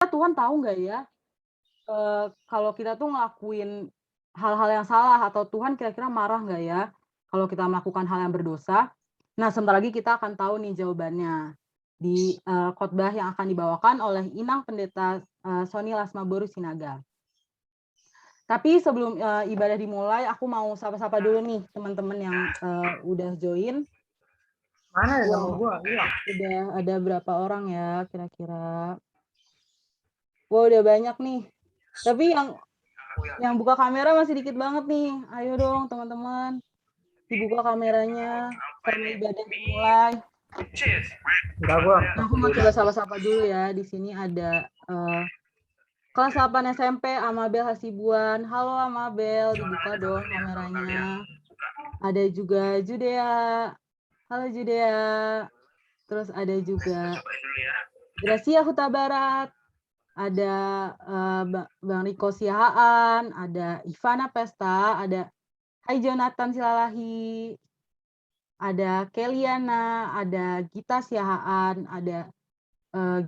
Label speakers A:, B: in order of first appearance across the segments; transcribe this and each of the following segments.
A: Tuhan tahu nggak ya, kalau kita tuh ngelakuin hal-hal yang salah atau Tuhan kira-kira marah nggak ya, kalau kita melakukan hal yang berdosa? Nah, sebentar lagi kita akan tahu nih jawabannya di, khotbah yang akan dibawakan oleh Inang Pendeta, Sony Lasmaboru Sinaga. Tapi sebelum, ibadah dimulai, aku mau sapa-sapa dulu nih teman-teman yang, udah join.
B: Mana ada nama
A: Wow,
B: gua? Iya.
A: udah ada berapa orang ya kira-kira? Wah, udah banyak nih. Tapi yang buka kamera masih dikit banget nih. Ayo dong teman-teman, dibuka kameranya karena ibadah dimulai.
B: Enggak gua.
A: Nah, aku mau coba sapa-sapa dulu ya. Di sini ada kelas 8 SMP Amabel Hasibuan. Halo Amabel, dibuka dong kameranya. Ada juga Judea. Halo Judea. Terus ada juga Gracia Huta Barat. Ada Bang Riko Siahaan, ada Ivana Pesta, ada Hai Jonathan Silalahi, ada Keliana, ada Gita Siahaan, ada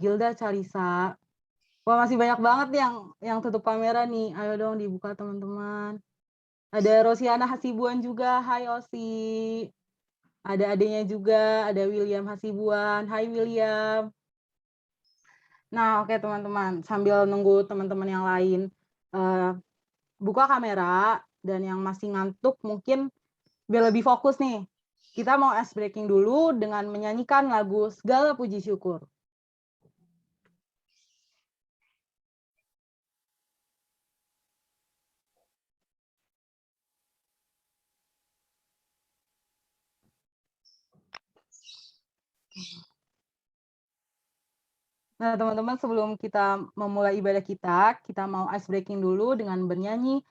A: Gilda Carisa. Wah, masih banyak banget yang tutup kamera nih. Ayo dong dibuka teman-teman. Ada Rosiana Hasibuan juga. Hai Osi. Ada adanya juga, ada William Hasibuan. Hai William. Nah, oke teman-teman, sambil nunggu teman-teman yang lain buka kamera dan yang masih ngantuk mungkin biar lebih fokus nih. Kita mau ice breaking dulu dengan menyanyikan lagu Segala Puji Syukur. Nah, teman-teman, sebelum kita memulai ibadah kita mau ice breaking dulu dengan bernyanyi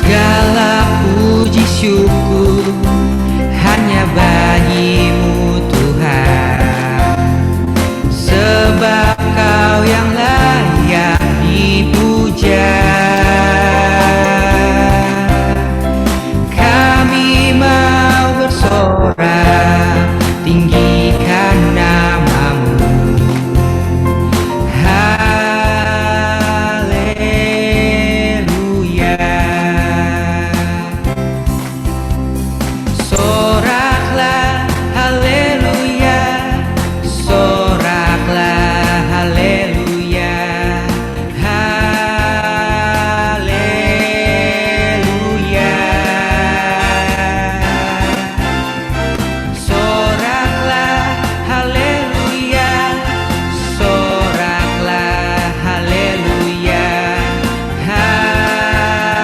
A: Segala
C: puji syukur hanya bagimu Tuhan, sebab Kau yang layak dipuja. Kami mau bersorak tinggikan namamu. Haleluya. Soraklah haleluya, soraklah haleluya, haleluya. Soraklah haleluya, soraklah haleluya, haleluya.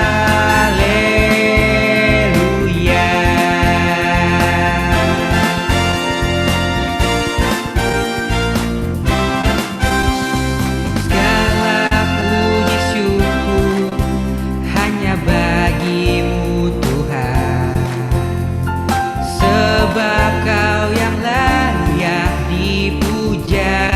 C: Segala puji syukur hanya bagimu Tuhan, sebab Kau yang layak dipuja.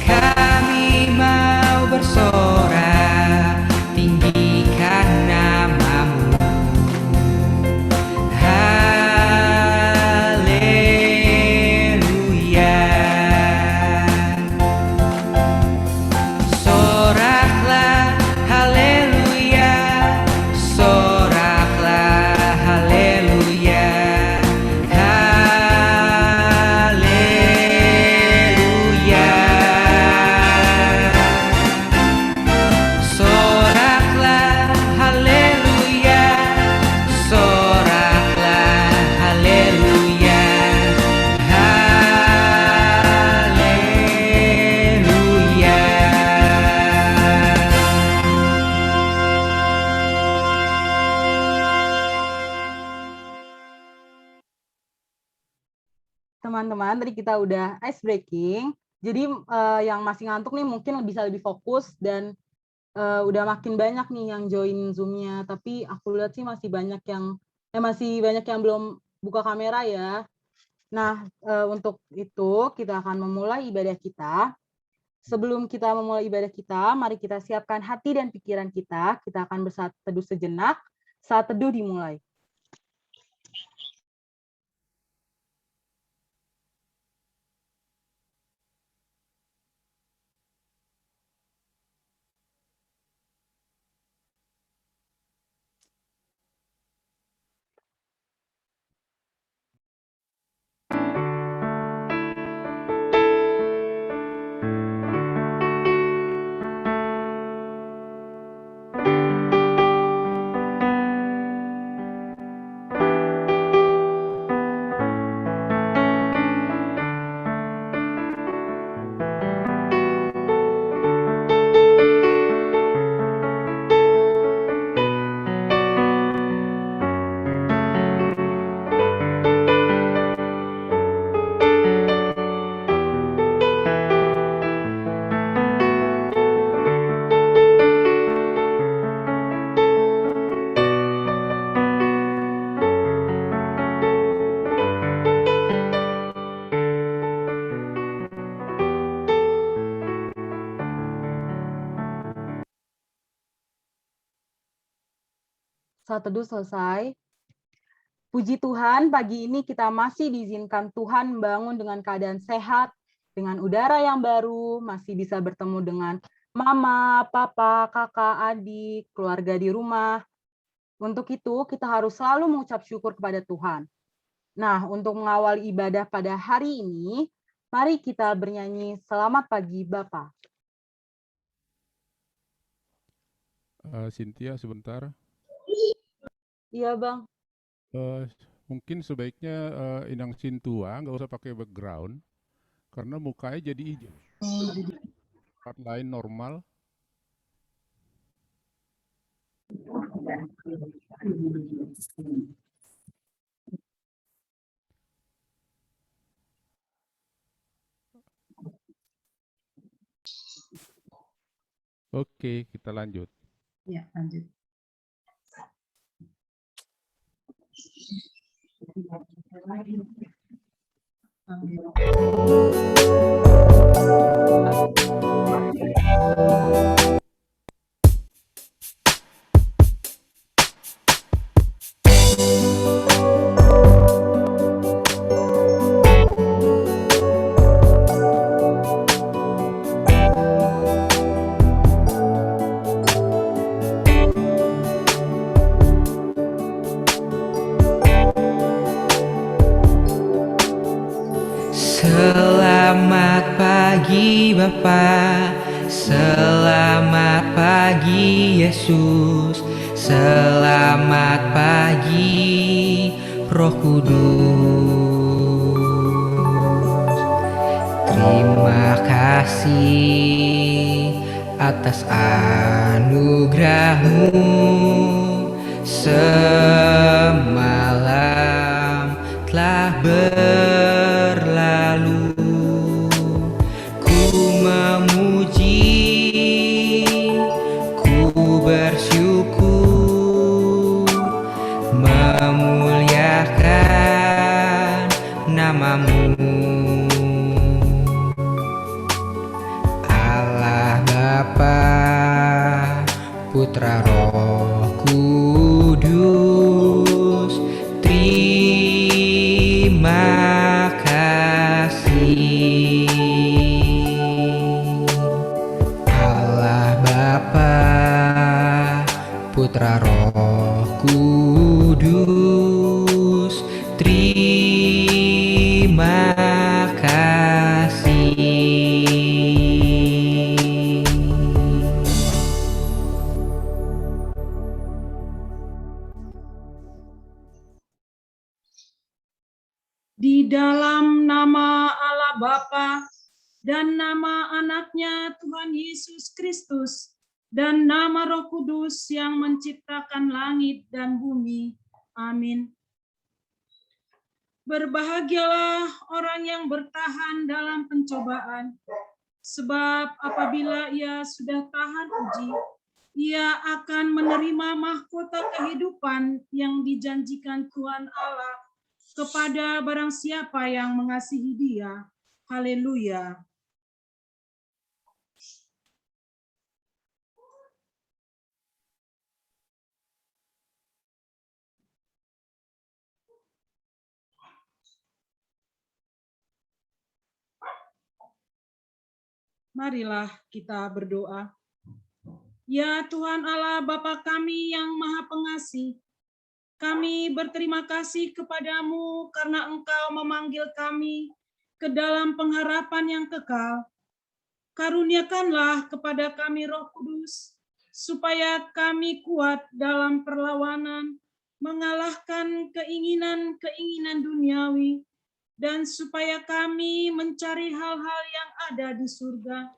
C: Kami mau bersorak tinggikan namamu. Haleluya. Soraklah haleluya, soraklah haleluya, haleluya. Soraklah haleluya, soraklah haleluya, haleluya.
A: teman-teman, tadi kita udah ice breaking. Jadi yang masih ngantuk nih mungkin bisa lebih fokus dan udah makin banyak nih yang join Zoom-nya. Tapi aku lihat sih masih banyak yang belum buka kamera ya. Nah, untuk itu kita akan memulai ibadah kita. Sebelum kita memulai ibadah kita, mari kita siapkan hati dan pikiran kita. Kita akan bersaat teduh sejenak. Saat teduh dimulai. Saat teduh selesai. Puji Tuhan, pagi ini kita masih diizinkan Tuhan membangun dengan keadaan sehat, dengan udara yang baru, masih bisa bertemu dengan mama, papa, kakak, adik, keluarga di rumah. Untuk itu, kita harus selalu mengucap syukur kepada Tuhan. Nah, untuk mengawali ibadah pada hari ini, mari kita bernyanyi Selamat Pagi Bapa.
D: Cynthia sebentar.
A: Iya, Bang.
D: Mungkin sebaiknya Inang Cintua nggak usah pakai background karena mukanya jadi hijau. Part lain normal. Oke, kita lanjut.
B: Ya, lanjut.
C: Selamat pagi Bapa, selamat pagi Yesus, selamat pagi Roh Kudus. Terima kasih atas anugerah-Mu semalam telah berlalu. Ku memuji, ku bersyukur, memuliakan nama-Mu. Allah Bapa, Putra Roh Kudus, terima kasih. Allah Bapa, Putra Roh Kudus, terima kasih.
E: Di dalam nama Allah Bapa dan nama anaknya Tuhan Yesus Kristus dan nama Roh Kudus yang menciptakan langit dan bumi. Amin. Berbahagialah orang yang bertahan dalam pencobaan, sebab apabila ia sudah tahan uji, ia akan menerima mahkota kehidupan yang dijanjikan Tuhan Allah kepada barang siapa yang mengasihi Dia. Haleluya. Marilah kita berdoa. Ya Tuhan Allah Bapa kami yang Maha Pengasih, kami berterima kasih kepadamu karena Engkau memanggil kami ke dalam pengharapan yang kekal. Karuniakanlah kepada kami Roh Kudus, supaya kami kuat dalam perlawanan, mengalahkan keinginan-keinginan duniawi, dan supaya kami mencari hal-hal yang ada di surga.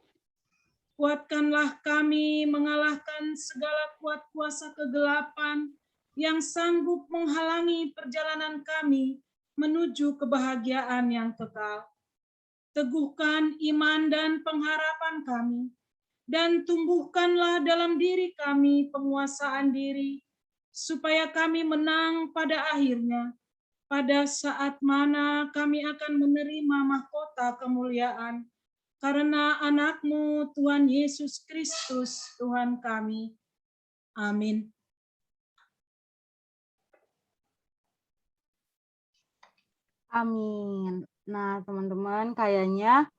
E: Kuatkanlah kami mengalahkan segala kuat kuasa kegelapan yang sanggup menghalangi perjalanan kami menuju kebahagiaan yang kekal. Teguhkan iman dan pengharapan kami, dan tumbuhkanlah dalam diri kami penguasaan diri, supaya kami menang pada akhirnya, pada saat mana kami akan menerima mahkota kemuliaan, karena anak-Mu Tuhan Yesus Kristus, Tuhan kami. Amin.
A: Amin. Nah, teman-teman, kayaknya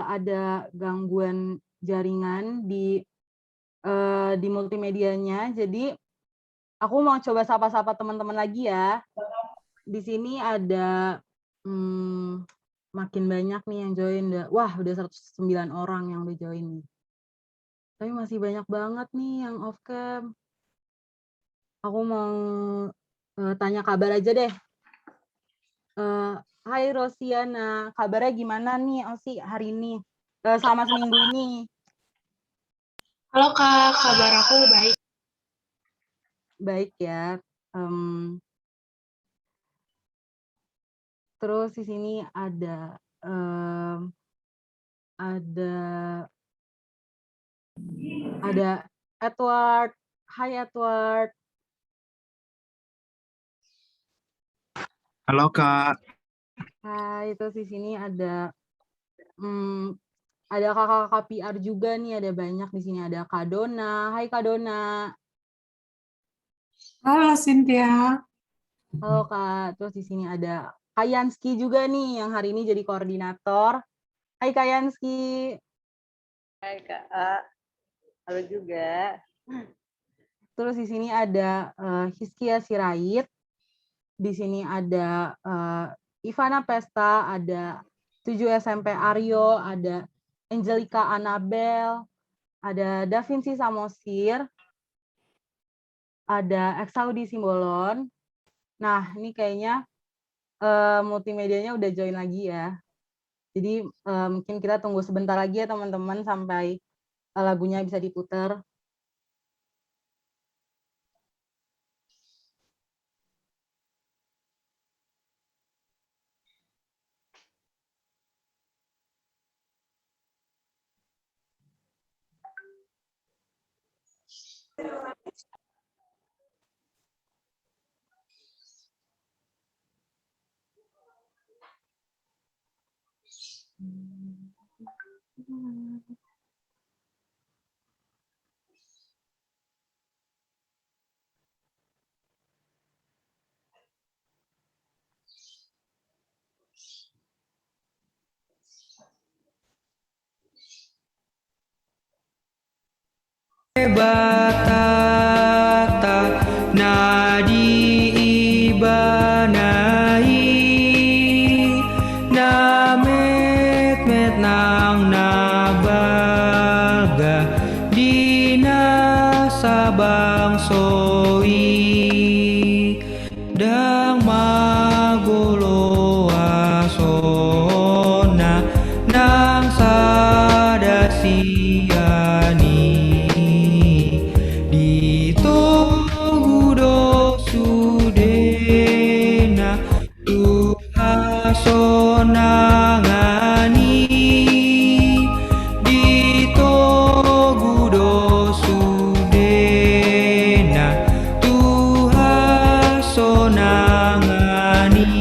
A: ada gangguan jaringan di multimedianya. Jadi aku mau coba sapa-sapa teman-teman lagi ya. Di sini ada makin banyak nih yang join. Wah, udah 109 orang yang udah join nih. Tapi masih banyak banget nih yang off cam. Aku mau tanya kabar aja deh. Hai Rosiana, kabarnya gimana nih Osi hari ini? Selama seminggu ini.
F: Halo Kak, kabar aku baik.
A: Baik ya. Terus di sini ada Edward. Hai Edward.
G: Halo Kak.
A: Hai, terus di sini ada kakak-kakak PR juga nih, ada banyak di sini, ada Kak Dona. Hai Kak Dona.
H: Halo Cynthia.
A: Halo Kak. Terus di sini ada Kak Yansky juga nih yang hari ini jadi koordinator. Hai Kak Yansky.
I: Hai Kak. Halo juga.
A: Terus di sini ada Hiskia Sirait. Di sini ada Ivana Pesta, ada 7 SMP Aryo, ada Angelica Anabel, ada Davinci Samosir, ada Exaudi Simbolon. Nah, ini kayaknya multimedianya udah join lagi ya. Jadi mungkin kita tunggu sebentar lagi ya teman-teman sampai lagunya bisa diputar.
C: Batata nadi ibanai namet met nang nabalga dina sabang soi dang magolo asona nang sadasiani Togudo sudena Tuha sonangani di Togudo sudena Tuha sonangani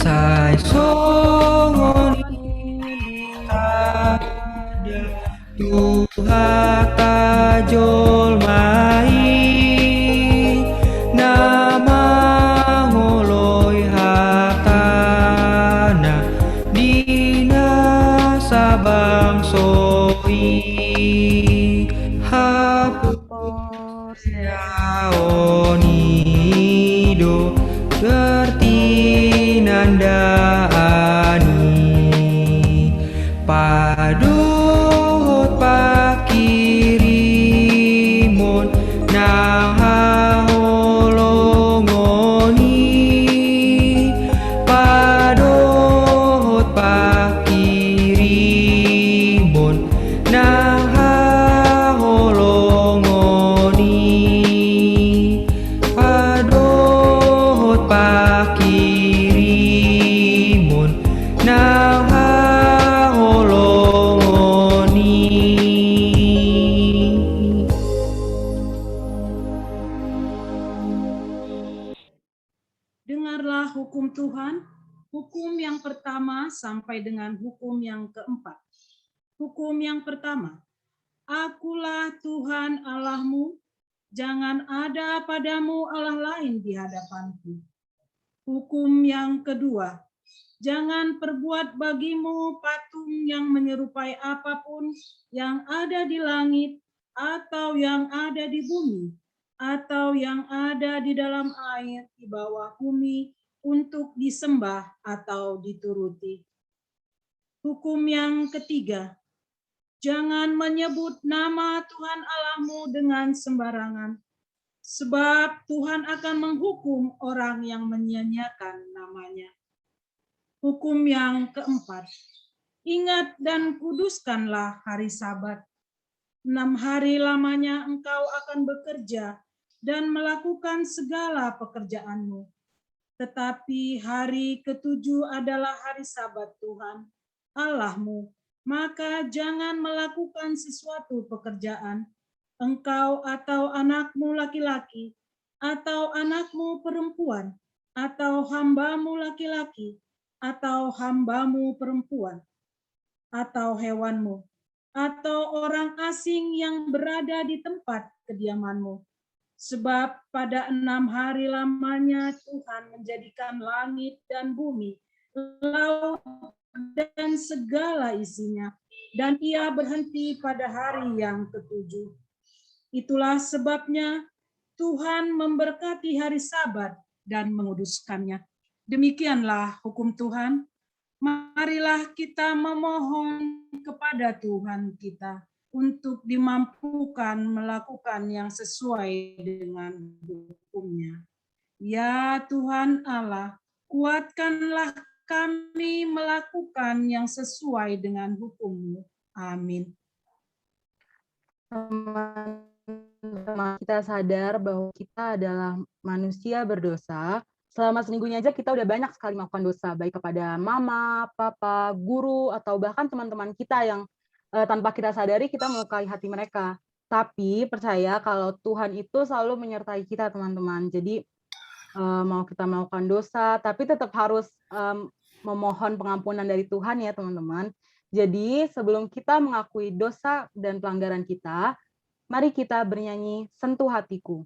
C: Sai songoni ada Tuha tajol mai nama ngoloi hatana dina sabang soi hapus yaonido gerti nandaani padot pakirimon nang haholongoni padot pakirimon nang haholongoni padot pakirimon nang haholongoni.
E: Dengarlah hukum Tuhan, hukum yang pertama sampai dengan hukum yang keempat. Hukum yang pertama, Akulah Tuhan Allahmu, jangan ada padamu Allah lain di hadapanku. Hukum yang kedua, jangan perbuat bagimu patung yang menyerupai apapun yang ada di langit, atau yang ada di bumi, atau yang ada di dalam air di bawah bumi, untuk disembah atau dituruti. Hukum yang ketiga, jangan menyebut nama Tuhan Allahmu dengan sembarangan, sebab Tuhan akan menghukum orang yang menyia-nyiakan namanya. Hukum yang keempat, ingat dan kuduskanlah hari Sabat. 6 hari lamanya engkau akan bekerja dan melakukan segala pekerjaanmu. Tetapi hari ke-7 adalah hari Sabat Tuhan Allahmu, maka jangan melakukan sesuatu pekerjaan, engkau atau anakmu laki-laki, atau anakmu perempuan, atau hambamu laki-laki, atau hambamu perempuan, atau hewanmu, atau orang asing yang berada di tempat kediamanmu. Sebab pada 6 hari lamanya Tuhan menjadikan langit dan bumi, laut dan segala isinya, dan ia berhenti pada hari yang ke-7. Itulah sebabnya Tuhan memberkati hari Sabat dan menguduskannya. Demikianlah hukum Tuhan. Marilah kita memohon kepada Tuhan kita untuk dimampukan melakukan yang sesuai dengan hukum-Nya. Ya Tuhan Allah, kuatkanlah kami melakukan yang sesuai dengan hukum-Mu. Amin.
A: Teman-teman, kita sadar bahwa kita adalah manusia berdosa. Selama seminggunya aja kita udah banyak sekali melakukan dosa, baik kepada mama, papa, guru, atau bahkan teman-teman kita yang tanpa kita sadari kita melukai hati mereka. Tapi percaya kalau Tuhan itu selalu menyertai kita, teman-teman. Jadi mau kita melakukan dosa, tapi tetap harus memohon pengampunan dari Tuhan ya, teman-teman. Jadi sebelum kita mengakui dosa dan pelanggaran kita, mari kita bernyanyi Sentuh Hatiku.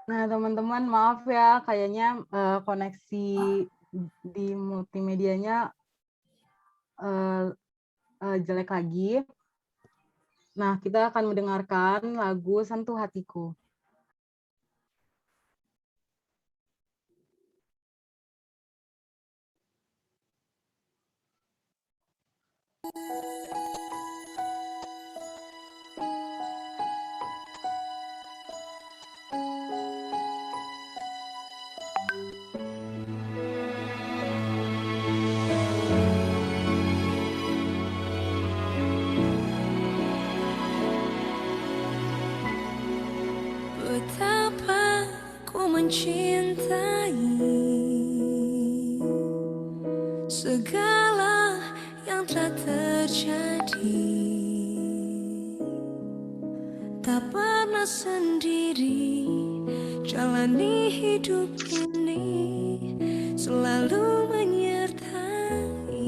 A: Nah, teman-teman, maaf ya, kayaknya koneksi di multimedianya jelek lagi. Nah, kita akan mendengarkan lagu Sentuh Hatiku.
G: Betapa ku mencintai segala yang telah terjadi, tak pernah sendiri jalani hidup ini, selalu menyertai.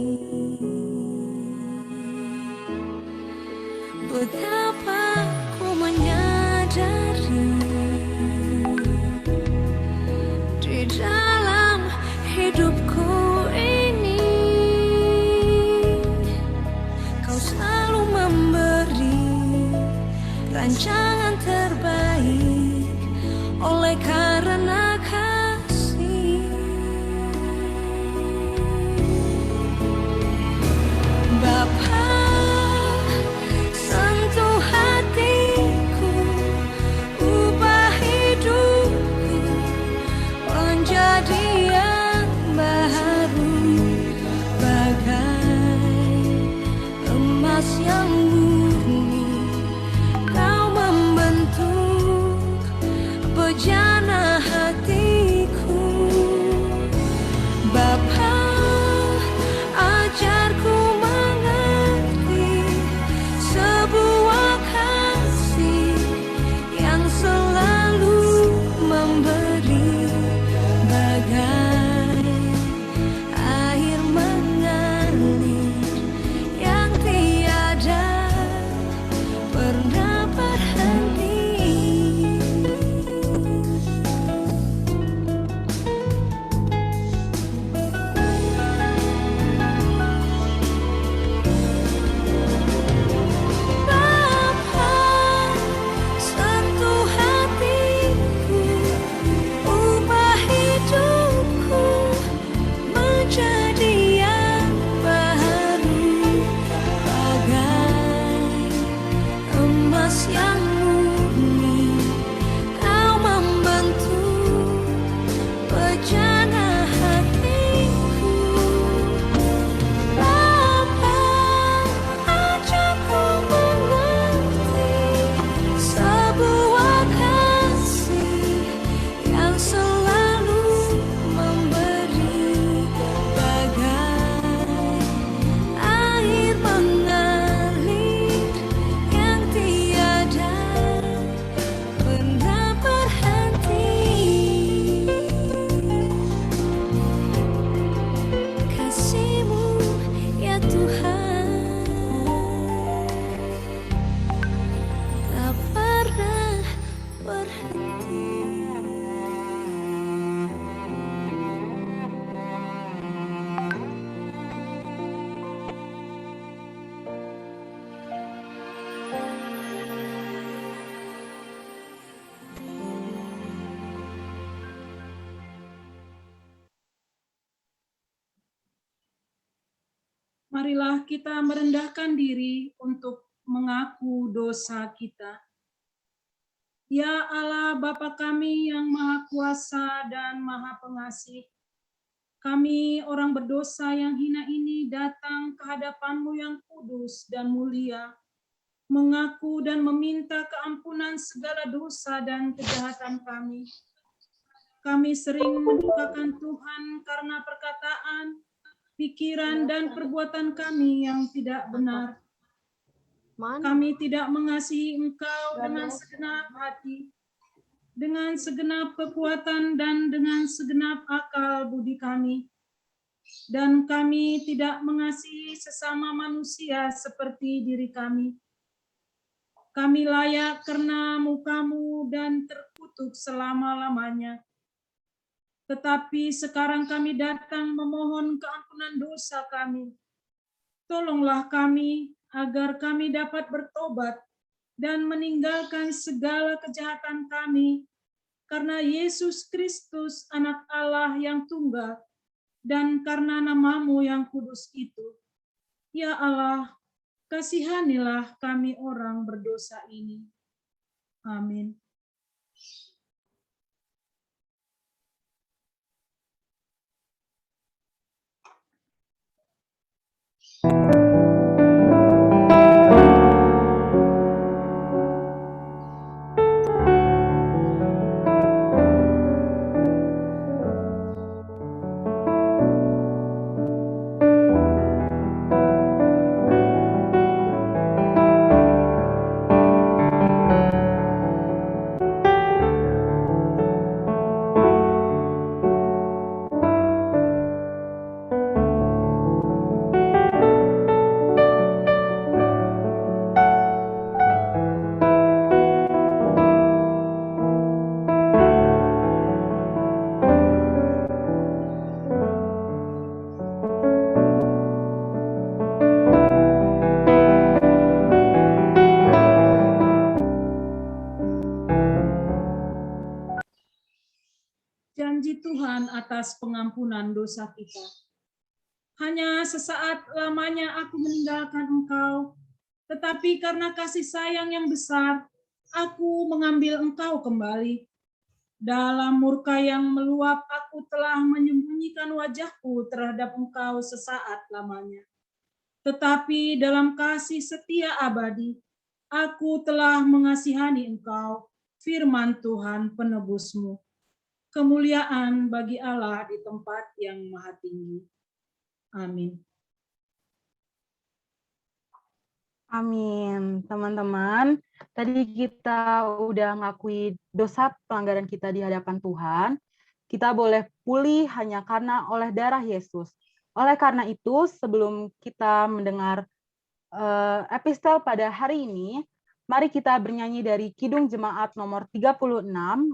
G: Betapa ku menyadari di dalam hidupku ini, kau selalu memberi bejana hatiku. Bapa, ajarku mengerti sebuah kasih yang selalu memberi, bagai air mengalir yang tiada pernah berhenti. Bapa, sentuh hatiku, ubah hidupku menjadi yang baru, bagai emas yang murni. Kau membentuk bejana hatiku. Bapa, ajarku mengerti sebuah kasih yang selalu memberi, bagai air mengalir yang tiada pernah berhenti. Kasih-Mu ya Tuhan tak pernah berhenti.
E: Marilah kita merendahkan diri untuk mengaku dosa kita. Ya Allah Bapa kami yang Maha Kuasa dan Maha Pengasih, kami orang berdosa yang hina ini datang ke hadapan-Mu yang kudus dan mulia, mengaku dan meminta keampunan segala dosa dan kejahatan kami. Kami sering mendukakan Tuhan karena perkataan, pikiran, dan perbuatan kami yang tidak benar. Kami tidak mengasihi Engkau dengan segenap hati, dengan segenap kekuatan, dan dengan segenap akal budi kami. Dan kami tidak mengasihi sesama manusia seperti diri kami. Kami layak karena muka-Mu dan terkutuk selama-lamanya. Tetapi sekarang kami datang memohon keampunan dosa kami. Tolonglah kami agar kami dapat bertobat dan meninggalkan segala kejahatan kami, karena Yesus Kristus Anak Allah yang tunggal, dan karena nama-Mu yang kudus itu. Ya Allah, kasihanilah kami orang berdosa ini. Amin. Janji Tuhan atas pengampunan dosa kita. Hanya sesaat lamanya aku meninggalkan Engkau, tetapi karena kasih sayang yang besar, aku mengambil Engkau kembali. Dalam murka yang meluap, aku telah menyembunyikan wajahku terhadap Engkau sesaat lamanya. Tetapi dalam kasih setia abadi, aku telah mengasihani Engkau firman Tuhan penebusmu. Kemuliaan bagi Allah di tempat yang maha tinggi. Amin.
A: Amin. Teman-teman, tadi kita udah ngakui dosa pelanggaran kita di hadapan Tuhan. Kita boleh pulih hanya karena oleh darah Yesus. Oleh karena itu, sebelum kita mendengar epistel pada hari ini, mari kita bernyanyi dari Kidung Jemaat nomor 36,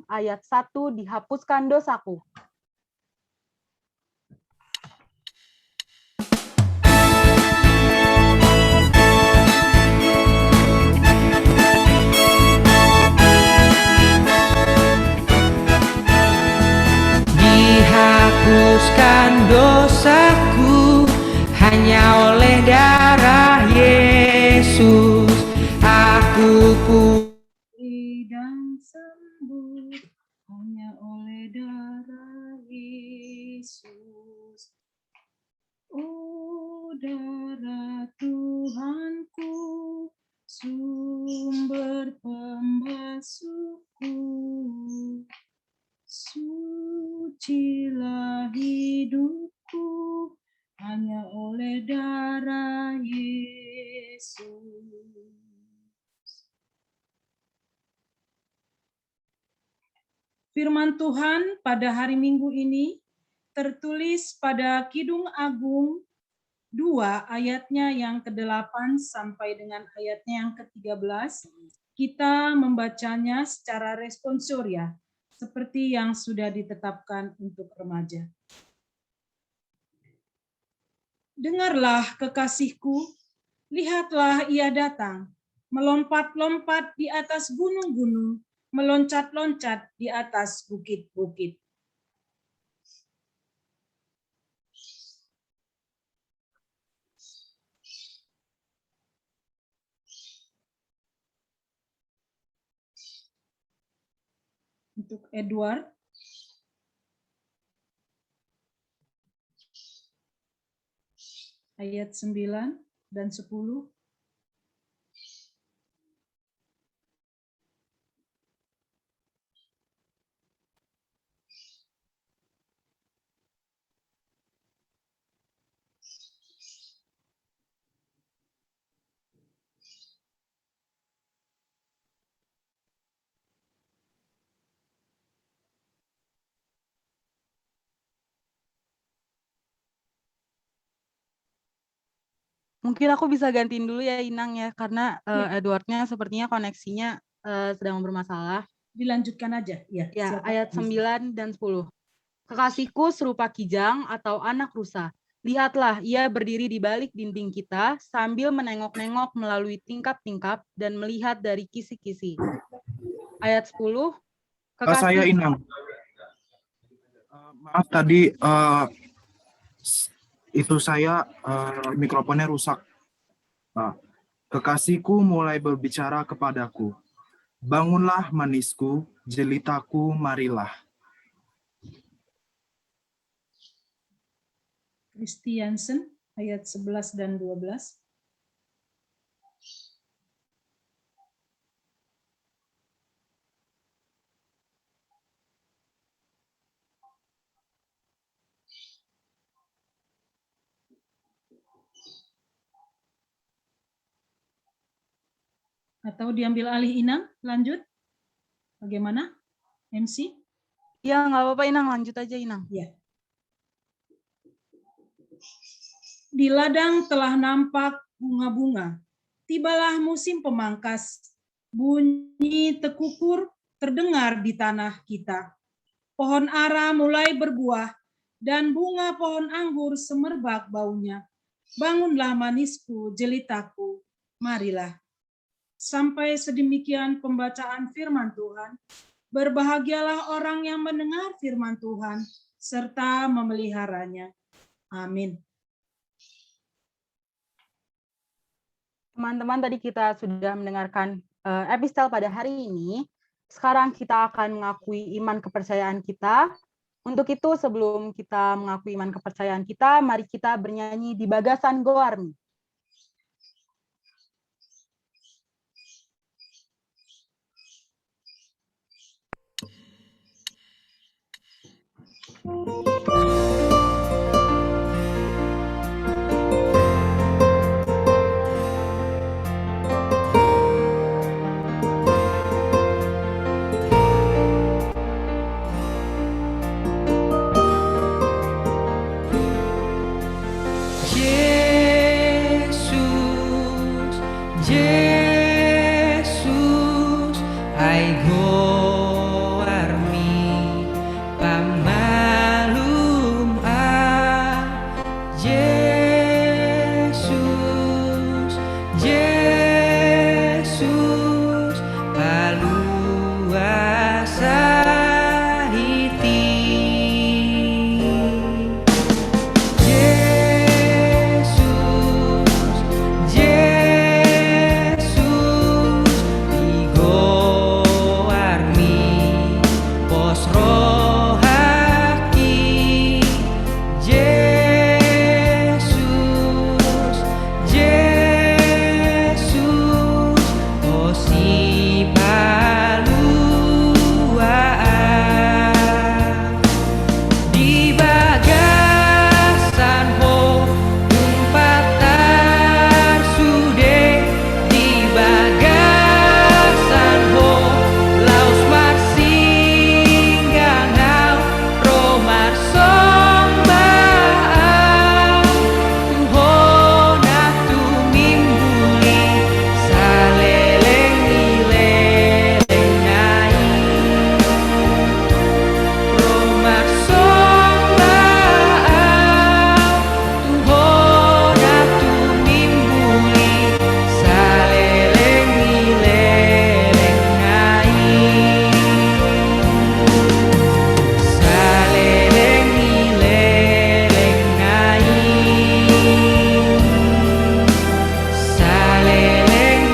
A: ayat 1, dihapuskan dosaku.
C: Dihapuskan dosaku hanya oleh darah Yesus. Aku
E: Pulih dan sembuh hanya oleh darah Yesus. Oh, darah Tuhanku, sumber pembasuhku. Sucilah hidupku hanya oleh darah Yesus. Firman Tuhan pada hari Minggu ini tertulis pada Kidung Agung 2 ayatnya yang ke-8 sampai dengan ayatnya yang ke-13. Kita membacanya secara responsoria seperti yang sudah ditetapkan untuk remaja. Dengarlah kekasihku, lihatlah ia datang, melompat-lompat di atas gunung-gunung, meloncat-loncat di atas bukit-bukit. Untuk Edward, ayat 9 dan 10.
A: Mungkin aku bisa gantiin dulu ya Inang ya, karena Edwardnya sepertinya koneksinya sedang bermasalah.
E: Dilanjutkan aja. Ya,
A: Ya, ayat 9 dan 10. Kekasihku serupa kijang atau anak rusa. Lihatlah, ia berdiri di balik dinding kita sambil menengok-nengok melalui tingkap-tingkap dan melihat dari kisi-kisi. Ayat 10.
H: Saya Inang. Maaf tadi itu saya mikrofonnya rusak. Kekasihku mulai berbicara kepadaku. Bangunlah manisku, jelitaku, marilah.
E: Christiansen, ayat 11 dan 12. Atau diambil alih Inang, lanjut. Bagaimana? MC?
A: Ya, nggak apa-apa Inang, lanjut aja Inang.
E: Ya. Di ladang telah nampak bunga-bunga. Tibalah musim pemangkas. Bunyi tekukur terdengar di tanah kita. Pohon ara mulai berbuah dan bunga pohon anggur semerbak baunya. Bangunlah manisku, jelitaku, marilah. Sampai sedemikian pembacaan firman Tuhan. Berbahagialah orang yang mendengar firman Tuhan serta memeliharanya. Amin.
A: Teman-teman, tadi kita sudah mendengarkan epistel pada hari ini. Sekarang kita akan mengakui iman kepercayaan kita. Untuk itu, sebelum kita mengakui iman kepercayaan kita, mari kita bernyanyi di Bagasan Goarmi.
C: Yesus, Yesus, aigo armi pamalum Yesus, Yesus, paluasa hiti. Yesus, Yesus, igo armi pos rohaki. Yesus, Yesus, osi paluaan di bagasan ho umpatan sude di bagasan ho laus marsingganau romar sombaan tuhona tu mimbuli saleleng ilengai romar sombaan tuhona tu mimbuli saleleng ilengai saleleng ilengai saleleng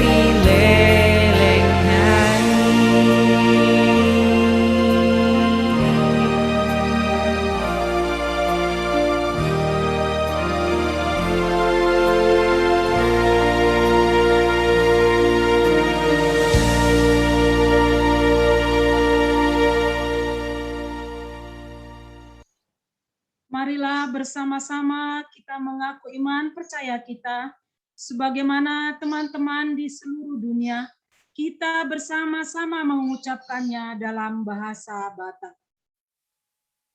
E: Marilah bersama-sama kita mengaku iman percaya kita, sebagaimana teman-teman di seluruh dunia, kita bersama-sama mengucapkannya dalam bahasa Batak.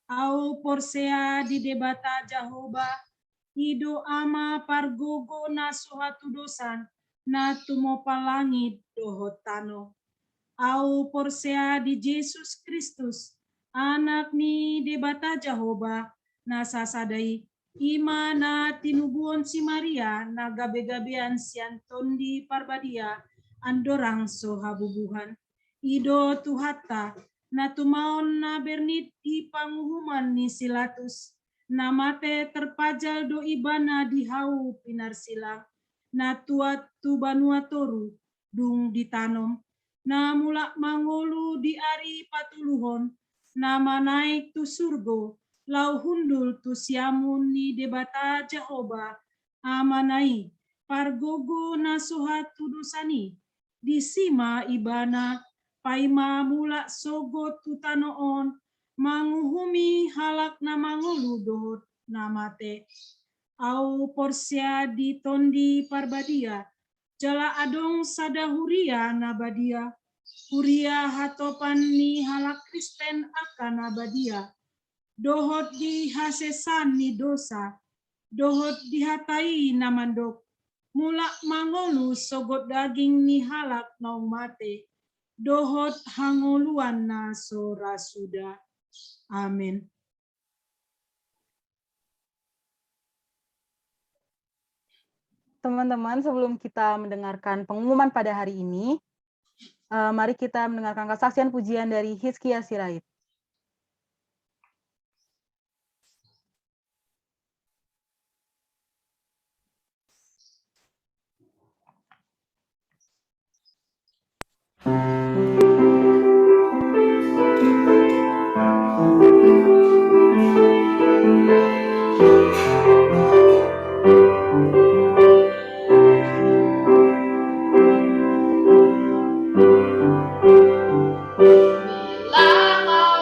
E: Au porsea di debata Jehovah, ido ama pargogo na suhatu dosan, na tumo palangit dohotano. Au porsea di Yesus Kristus, anak ni debata Jehovah, na sasadai ima na tinubuon si Maria na gabe-gabean si Antondi Parbadia andorang so habubuhan. Ido tuhata na tumaon na bernit i panguhuman ni Silatus na mate terpajal do ibana di hau pinarsila na tuat tu banua toru dung ditanom na mulak mangolu di ari patuluhon na manaik tu surgo lau hundul tu siamun ni debata Jehovah amanai pargogo na sohatu dosani di sima ibana paima mulak sogot tu tanoon manguhumi halak na mangulu dohot na mate au porsia di tondi parbadia jala adong sadahuria na badia huria hatopan ni halak Kristen akan abadia dohot di hasesan ni dosa, dohot dihatai na mandok, mulak mangolu sogot daging ni halak naung mate, dohot hangoluan na sora suda. Amin.
A: Teman-teman, sebelum kita mendengarkan pengumuman pada hari ini, mari kita mendengarkan kesaksian pujian dari Hizkia Sirait.
G: Bila kau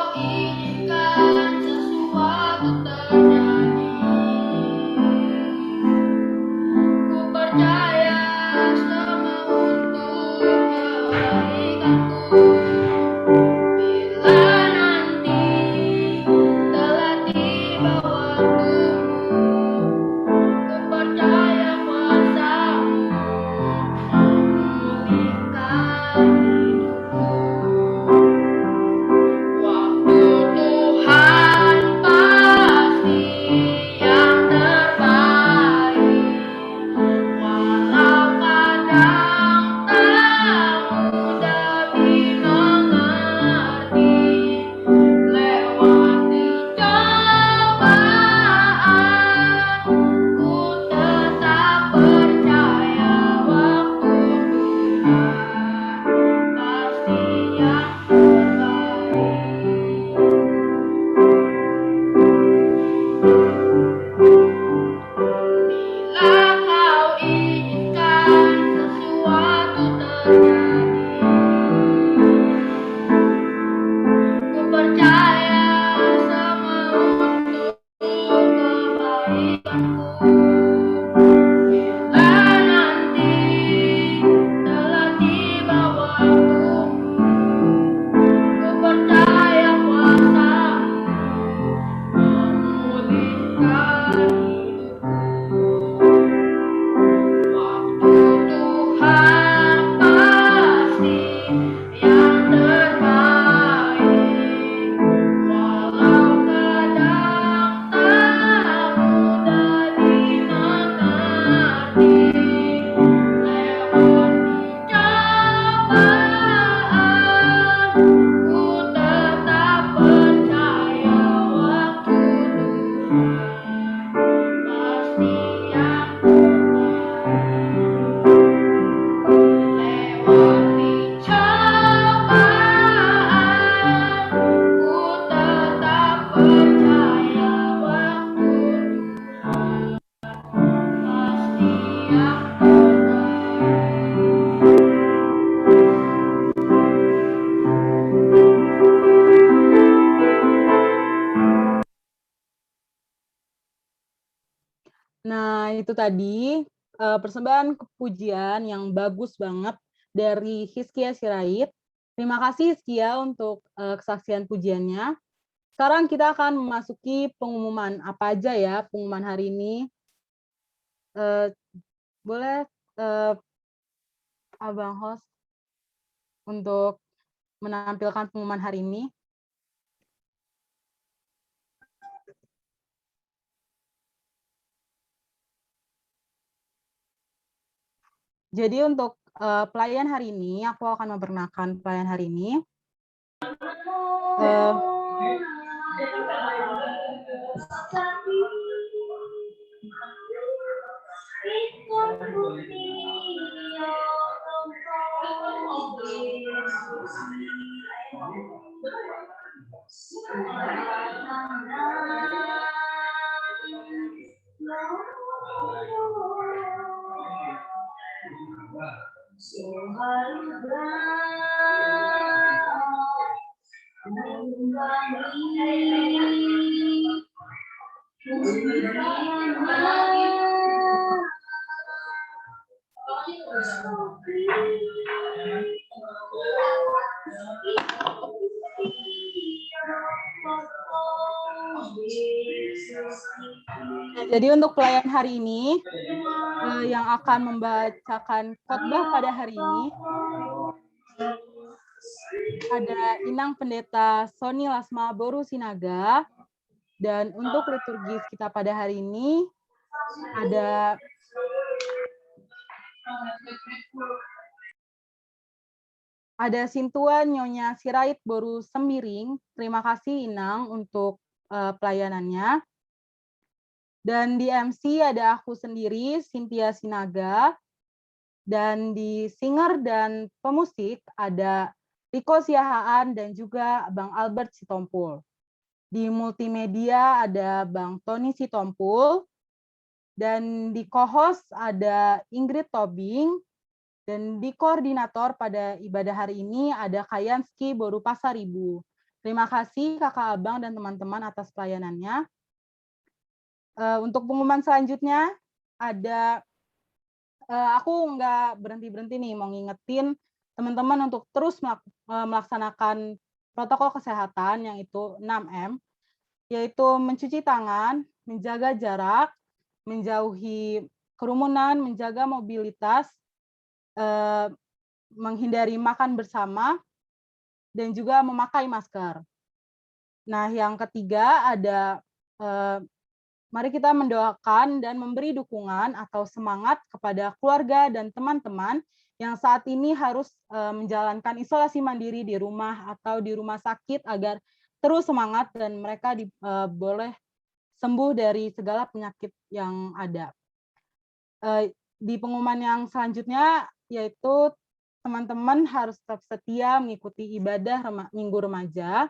A: Nah, itu tadi persembahan pujian yang bagus banget dari Hizkia Sirait. Terima kasih Hizkia untuk kesaksian pujiannya. Sekarang kita akan memasuki pengumuman apa aja ya pengumuman hari ini. Boleh Abang host untuk menampilkan pengumuman hari ini. Jadi untuk pelayan hari ini, aku akan memperkenalkan pelayan hari ini. Jadi untuk pelayan hari ini yang akan membacakan khotbah pada hari ini ada Inang Pendeta Sony Lasma Boru Sinaga, dan untuk liturgis kita pada hari ini ada Sintua Nyonya Sirait Boru Sembiring. Terima kasih Inang untuk pelayanannya. Dan di MC ada aku sendiri, Cynthia Sinaga. Dan di singer dan pemusik ada Riko Siahaan dan juga Bang Albert Sitompul. Di multimedia ada Bang Tony Sitompul. Dan di co-host ada Ingrid Tobing. Dan di koordinator pada ibadah hari ini ada Kayanski Boru Pasaribu. Terima kasih Kakak Abang dan teman-teman atas pelayanannya. Untuk pengumuman selanjutnya ada, aku nggak berhenti-berhenti nih mau ngingetin teman-teman untuk terus melaksanakan protokol kesehatan yang itu 6M, yaitu mencuci tangan, menjaga jarak, menjauhi kerumunan, menjaga mobilitas, menghindari makan bersama, dan juga memakai masker. Nah, yang ketiga ada mari kita mendoakan dan memberi dukungan atau semangat kepada keluarga dan teman-teman yang saat ini harus menjalankan isolasi mandiri di rumah atau di rumah sakit agar terus semangat dan mereka boleh sembuh dari segala penyakit yang ada. Di pengumuman yang selanjutnya yaitu teman-teman harus tetap setia mengikuti ibadah Minggu Remaja,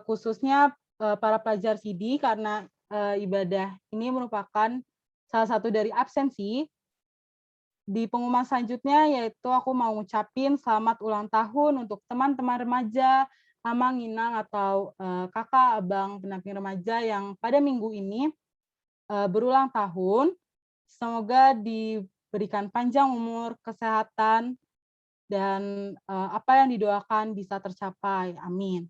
A: khususnya para pelajar CD karena ibadah ini merupakan salah satu dari absensi. Di pengumuman selanjutnya yaitu aku mau ngucapin selamat ulang tahun untuk teman-teman remaja, Amang, Inang, atau kakak, abang, pendamping remaja yang pada minggu ini berulang tahun. Semoga diberikan panjang umur, kesehatan, dan apa yang didoakan bisa tercapai. Amin.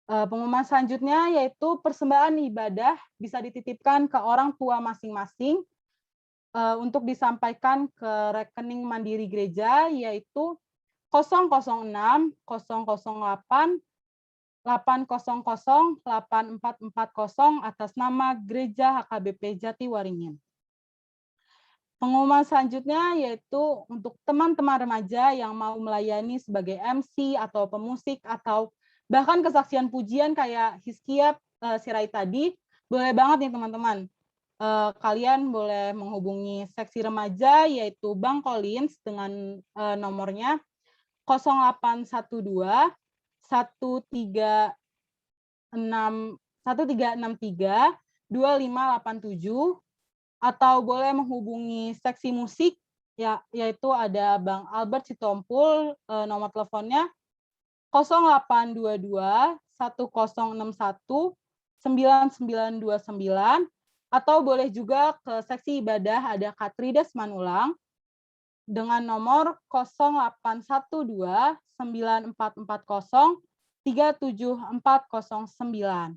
A: Pengumuman selanjutnya yaitu persembahan ibadah bisa dititipkan ke orang tua masing-masing untuk disampaikan ke rekening mandiri gereja yaitu 006 008 800 8440 atas nama Gereja HKBP Jatiwaringin. Pengumuman selanjutnya yaitu untuk teman-teman remaja yang mau melayani sebagai MC atau pemusik atau bahkan kesaksian pujian kayak Hizkia Sirait tadi, boleh banget nih teman-teman. Kalian boleh menghubungi seksi remaja yaitu Bang Collins dengan nomornya 0812 1363 2587, atau boleh menghubungi seksi musik yaitu ada Bang Albert Sitompul, nomor teleponnya 0822 1061 9929, Atau boleh juga ke seksi ibadah ada Katrides Manulang dengan nomor 0812 9440 37409.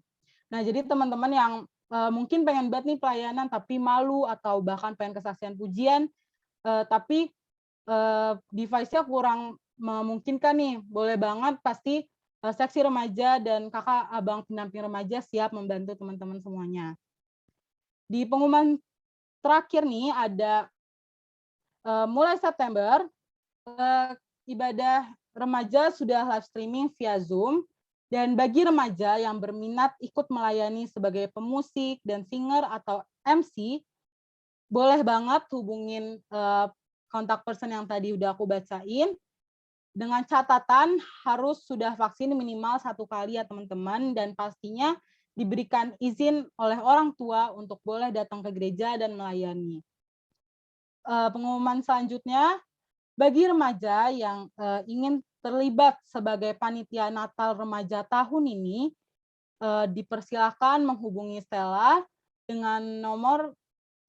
A: Nah, jadi teman-teman yang mungkin pengen banget nih pelayanan tapi malu atau bahkan pengen kesaksian pujian, tapi device-nya kurang memungkinkan nih, boleh banget pasti seksi remaja dan kakak abang pendamping remaja siap membantu teman-teman semuanya. Di pengumuman terakhir nih ada mulai September ibadah remaja sudah live streaming via Zoom, dan bagi remaja yang berminat ikut melayani sebagai pemusik dan singer atau MC, boleh banget hubungin kontak person yang tadi udah aku bacain, dengan catatan harus sudah vaksin minimal 1 kali ya teman-teman, dan pastinya diberikan izin oleh orang tua untuk boleh datang ke gereja dan melayani. Pengumuman selanjutnya, bagi remaja yang ingin terlibat sebagai panitia Natal remaja tahun ini, dipersilakan menghubungi Stella dengan nomor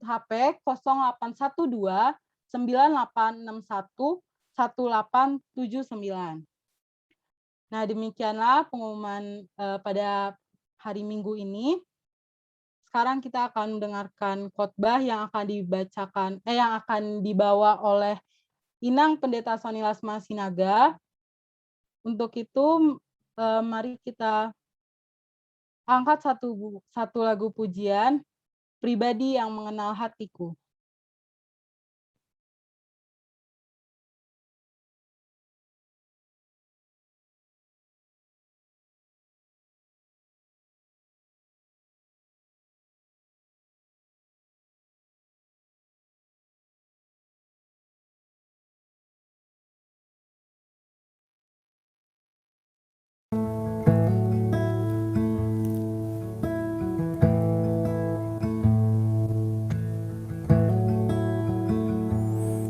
A: HP 0812 9861 1879. Nah, demikianlah pengumuman pada hari Minggu ini. Sekarang kita akan mendengarkan khotbah yang akan dibawa oleh Inang Pendeta Sony Lasma Sinaga. Untuk itu, mari kita angkat satu lagu pujian, Pribadi yang Mengenal Hatiku.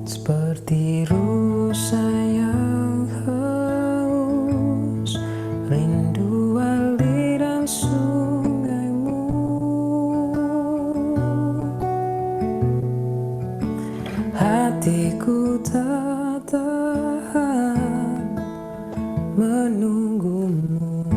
C: Seperti rusa yang haus, rindu aliran sungaimu. Hatiku tak tahan menunggumu.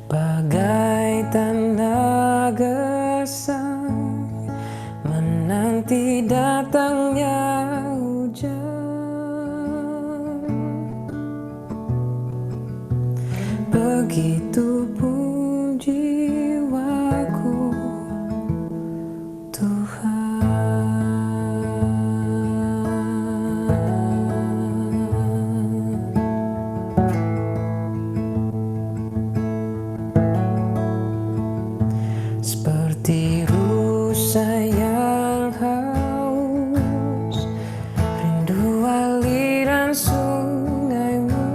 C: Bagai tanda gesang menanti datangnya hujan, begitu pun jiwaku, seperti rusa yang haus, rindu aliran sungaimu.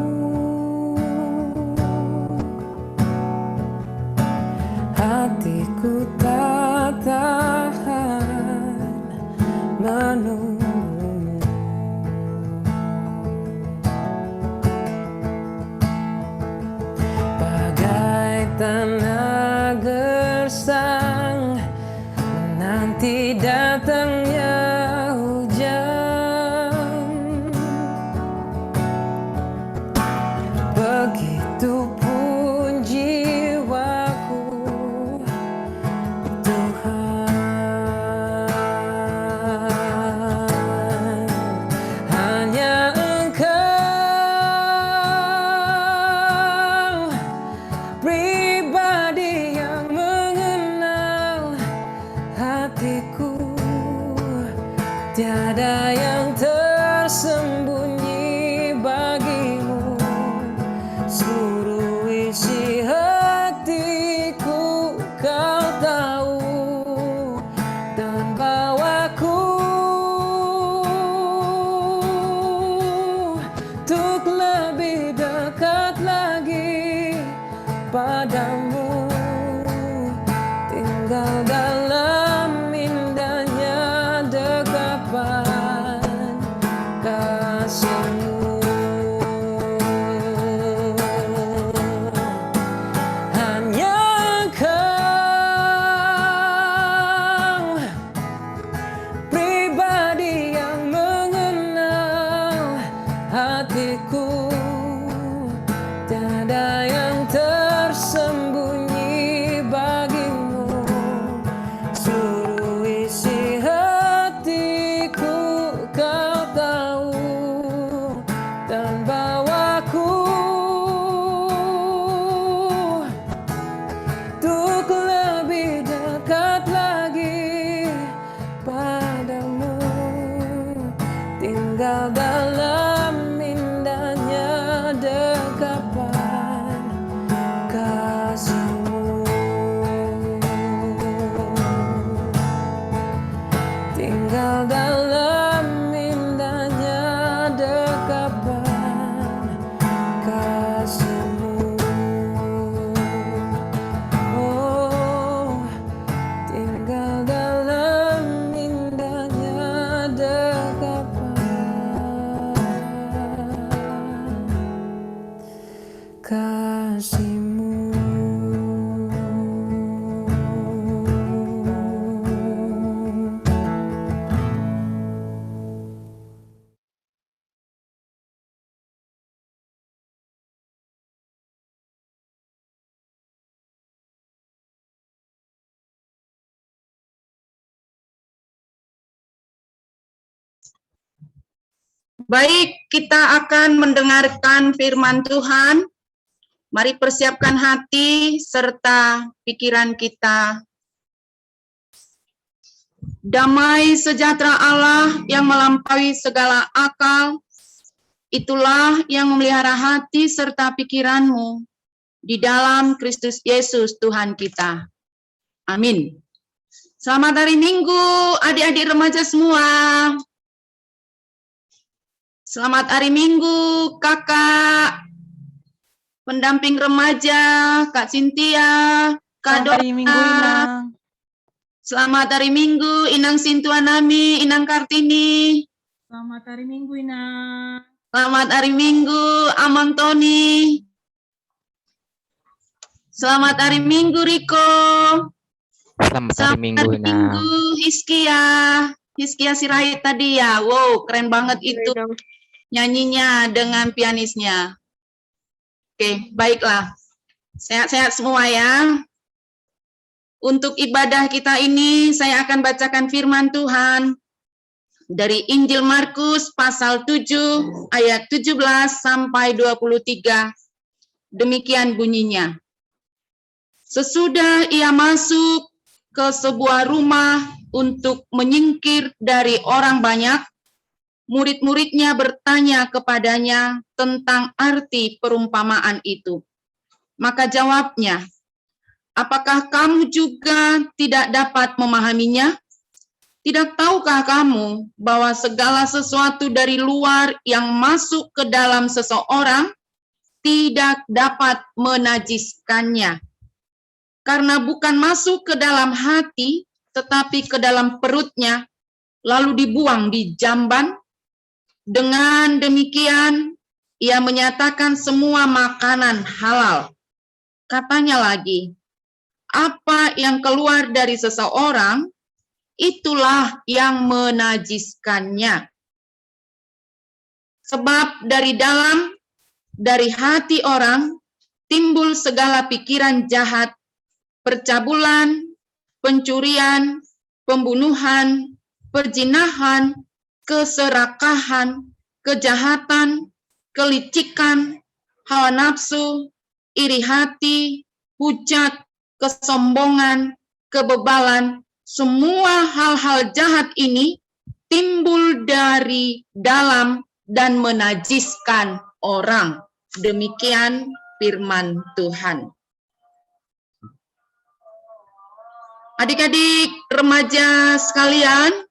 C: hatiku, tiada yang tersembunyi bagimu. Seluruh isi hatiku kau tahu, dan bawaku untuk lebih dekat lagi padamu, tinggal dalam indahnya dekapan kasih-Mu, tinggal dalam indahnya dekapan kasih-Mu. Oh, tinggal dalam indahnya dekapan kasih-Mu.
J: Baik, kita akan mendengarkan firman Tuhan. Mari persiapkan hati serta pikiran kita. Damai sejahtera Allah yang melampaui segala akal, itulah yang memelihara hati serta pikiranmu di dalam Kristus Yesus Tuhan kita. Amin. Selamat hari Minggu, adik-adik remaja semua. Selamat hari Minggu, kakak, pendamping remaja, Kak Cynthia, Kak
A: Selamat hari Minggu,
J: Dora.
A: Inang.
J: Selamat hari Minggu, Inang Sintuanami, Inang Kartini.
E: Selamat hari Minggu, Inang.
J: Selamat hari Minggu, Amang Tony. Selamat hari Minggu, Riko.
K: Selamat hari Minggu,
J: hari Minggu, Hiskia Sirait tadi ya. Wow, keren banget itu nyanyinya dengan pianisnya. Oke, baiklah. Sehat-sehat semua ya. Untuk ibadah kita ini, saya akan bacakan firman Tuhan dari Injil Markus pasal 7 ayat 17 sampai 23. Demikian bunyinya. Sesudah ia masuk ke sebuah rumah untuk menyingkir dari orang banyak, murid-muridnya bertanya kepadanya tentang arti perumpamaan itu. Maka jawabnya, apakah kamu juga tidak dapat memahaminya? Tidak tahukah kamu bahwa segala sesuatu dari luar yang masuk ke dalam seseorang tidak dapat menajiskannya? Karena bukan masuk ke dalam hati, tetapi ke dalam perutnya, lalu dibuang di jamban. Dengan demikian, ia menyatakan semua makanan halal. Katanya lagi, apa yang keluar dari seseorang, itulah yang menajiskannya. Sebab dari hati orang, timbul segala pikiran jahat, percabulan, pencurian, pembunuhan, perzinahan, keserakahan, kejahatan, kelicikan, hawa nafsu, iri hati, hujat, kesombongan, kebebalan. Semua hal-hal jahat ini timbul dari dalam dan menajiskan orang. Demikian firman Tuhan. Adik-adik remaja sekalian,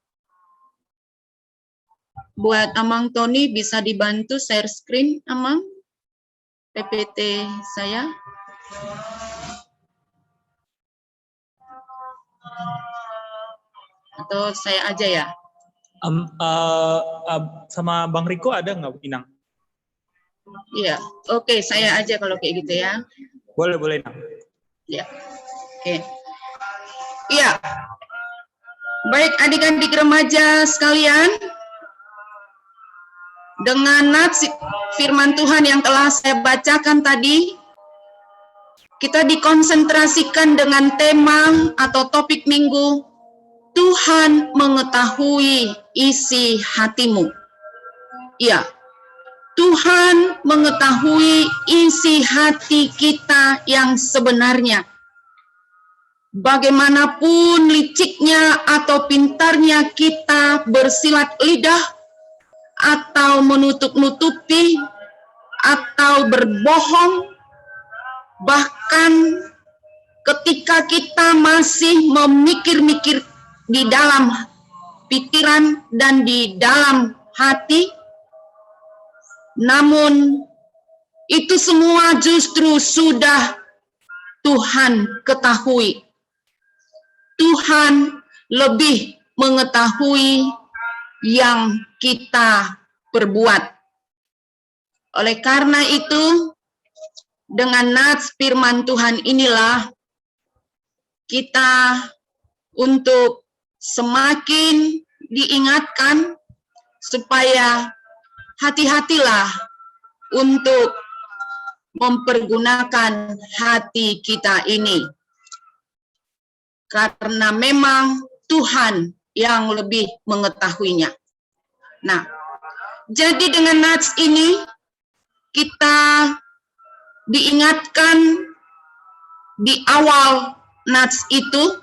J: buat Amang Tony bisa dibantu share screen, Amang, PPT saya. Atau saya aja ya?
L: Sama Bang Riko ada nggak, Inang?
J: Iya, oke, saya aja kalau kayak gitu ya.
L: Boleh, Inang.
J: Ya, oke. Iya, baik adik-adik remaja sekalian, Dengan nats firman Tuhan yang telah saya bacakan tadi, kita dikonsentrasikan dengan tema atau topik minggu, Tuhan mengetahui isi hatimu. Ya, Tuhan mengetahui isi hati kita yang sebenarnya. Bagaimanapun liciknya atau pintarnya kita bersilat lidah, atau menutup-nutupi, atau berbohong, bahkan ketika kita masih memikir-mikir di dalam pikiran dan di dalam hati, namun itu semua justru sudah Tuhan ketahui. Tuhan lebih mengetahui yang kita perbuat. Oleh karena itu, dengan nats firman Tuhan inilah kita untuk semakin diingatkan supaya hati-hatilah untuk mempergunakan hati kita ini. Karena memang Tuhan yang lebih mengetahuinya. Nah, jadi dengan nats ini kita diingatkan di awal nats itu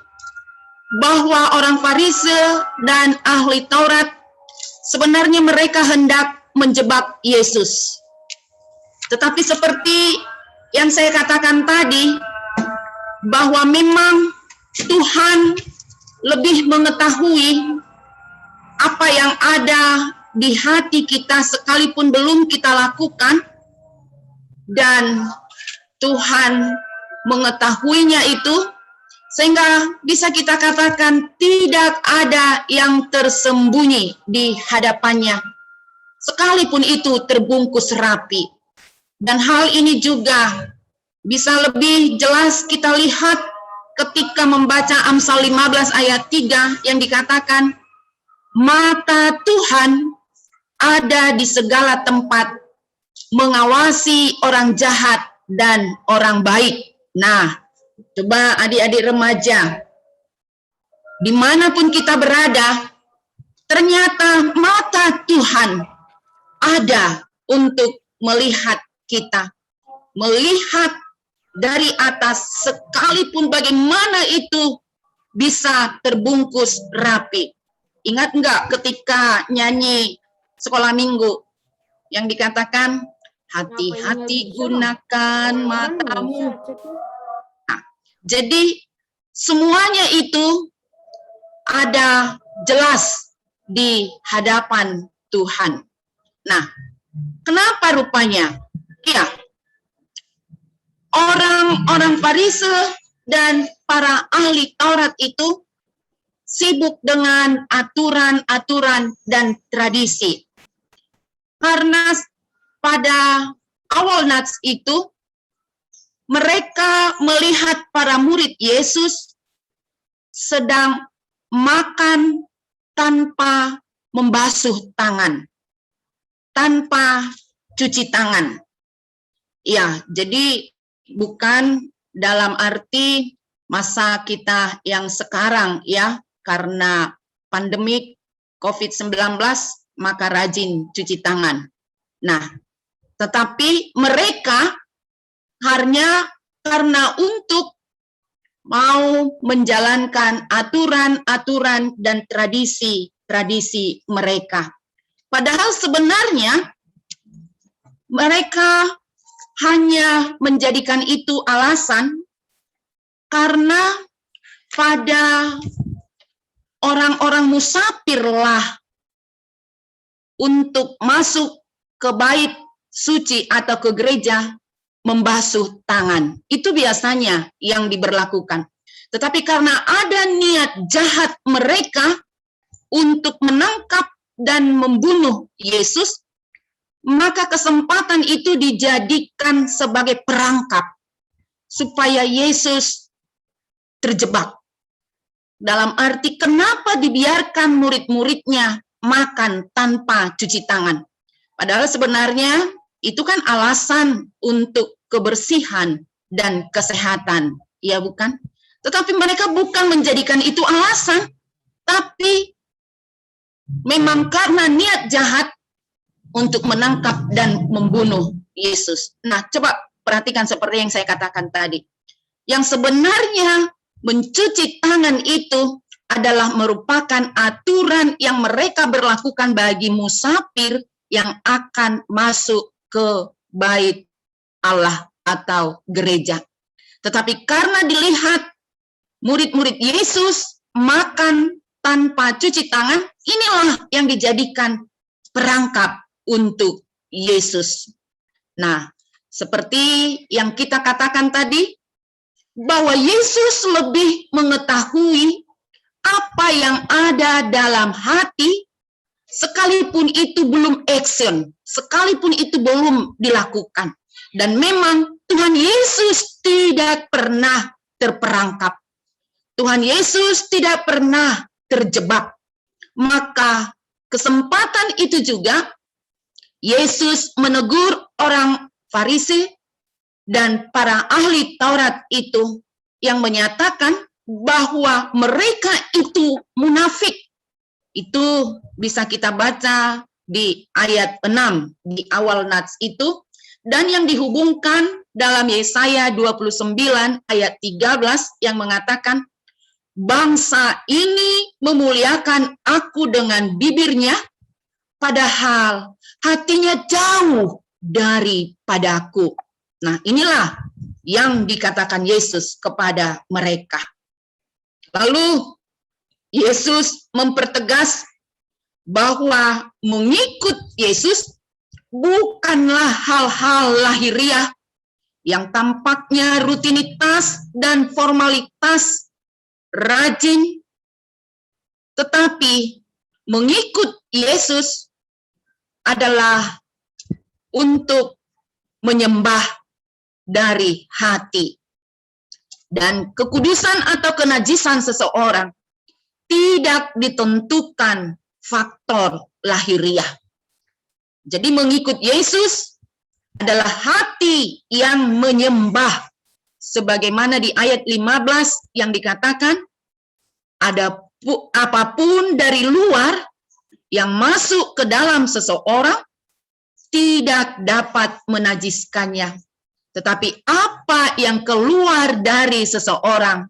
J: bahwa orang Farisi dan ahli Taurat sebenarnya mereka hendak menjebak Yesus. Tetapi seperti yang saya katakan tadi, bahwa memang Tuhan lebih mengetahui apa yang ada di hati kita sekalipun belum kita lakukan, dan Tuhan mengetahuinya itu sehingga bisa kita katakan tidak ada yang tersembunyi di hadapannya, sekalipun itu terbungkus rapi. Dan hal ini juga bisa lebih jelas kita lihat ketika membaca Amsal 15 ayat 3 yang dikatakan, mata Tuhan ada di segala tempat, mengawasi orang jahat dan orang baik. Nah, coba adik-adik remaja, dimanapun kita berada, ternyata mata Tuhan ada untuk melihat kita, melihat dari atas, sekalipun bagaimana itu bisa terbungkus rapi. Ingat enggak ketika nyanyi sekolah minggu yang dikatakan, hati-hati gunakan matamu. Nah, jadi semuanya itu ada jelas di hadapan Tuhan. Nah, kenapa rupanya? Ya, orang-orang Farisi dan para ahli Taurat itu sibuk dengan aturan-aturan dan tradisi. Karena pada awal nats itu, mereka melihat para murid Yesus sedang makan tanpa membasuh tangan, tanpa cuci tangan. Ya, jadi bukan dalam arti masa kita yang sekarang ya, karena pandemik COVID-19 maka rajin cuci tangan. Nah, tetapi mereka hanya karena untuk mau menjalankan aturan-aturan dan tradisi mereka. Padahal sebenarnya mereka hanya menjadikan itu alasan karena pada orang-orang musafirlah untuk masuk ke bait suci atau ke gereja membasuh tangan. Itu biasanya yang diberlakukan. Tetapi karena ada niat jahat mereka untuk menangkap dan membunuh Yesus, maka kesempatan itu dijadikan sebagai perangkap supaya Yesus terjebak. Dalam arti kenapa dibiarkan murid-muridnya makan tanpa cuci tangan? Padahal sebenarnya itu kan alasan untuk kebersihan dan kesehatan, ya bukan? Tetapi mereka bukan menjadikan itu alasan, tapi memang karena niat jahat untuk menangkap dan membunuh Yesus. Nah, coba perhatikan seperti yang saya katakan tadi. Yang sebenarnya mencuci tangan itu adalah merupakan aturan yang mereka berlakukan bagi musafir yang akan masuk ke bait Allah atau gereja. Tetapi karena dilihat murid-murid Yesus makan tanpa cuci tangan, inilah yang dijadikan perangkap untuk Yesus. Nah, seperti yang kita katakan tadi, bahwa Yesus lebih mengetahui apa yang ada dalam hati, sekalipun itu belum action, sekalipun itu belum dilakukan. Dan memang Tuhan Yesus tidak pernah terperangkap. Tuhan Yesus tidak pernah terjebak. Maka kesempatan itu juga Yesus menegur orang Farisi dan para ahli Taurat itu yang menyatakan bahwa mereka itu munafik. Itu bisa kita baca di ayat 6 di awal nats itu, dan yang dihubungkan dalam Yesaya 29 ayat 13 yang mengatakan, bangsa ini memuliakan aku dengan bibirnya, padahal hatinya jauh daripadaku. Nah, inilah yang dikatakan Yesus kepada mereka. Lalu Yesus mempertegas bahwa mengikut Yesus bukanlah hal-hal lahiriah yang tampaknya rutinitas dan formalitas rajin, tetapi mengikut Yesus adalah untuk menyembah dari hati. Dan kekudusan atau kenajisan seseorang tidak ditentukan faktor lahiriah. Jadi mengikut Yesus adalah hati yang menyembah. Sebagaimana di ayat 15 yang dikatakan, ada apapun dari luar yang masuk ke dalam seseorang tidak dapat menajiskannya. Tetapi apa yang keluar dari seseorang,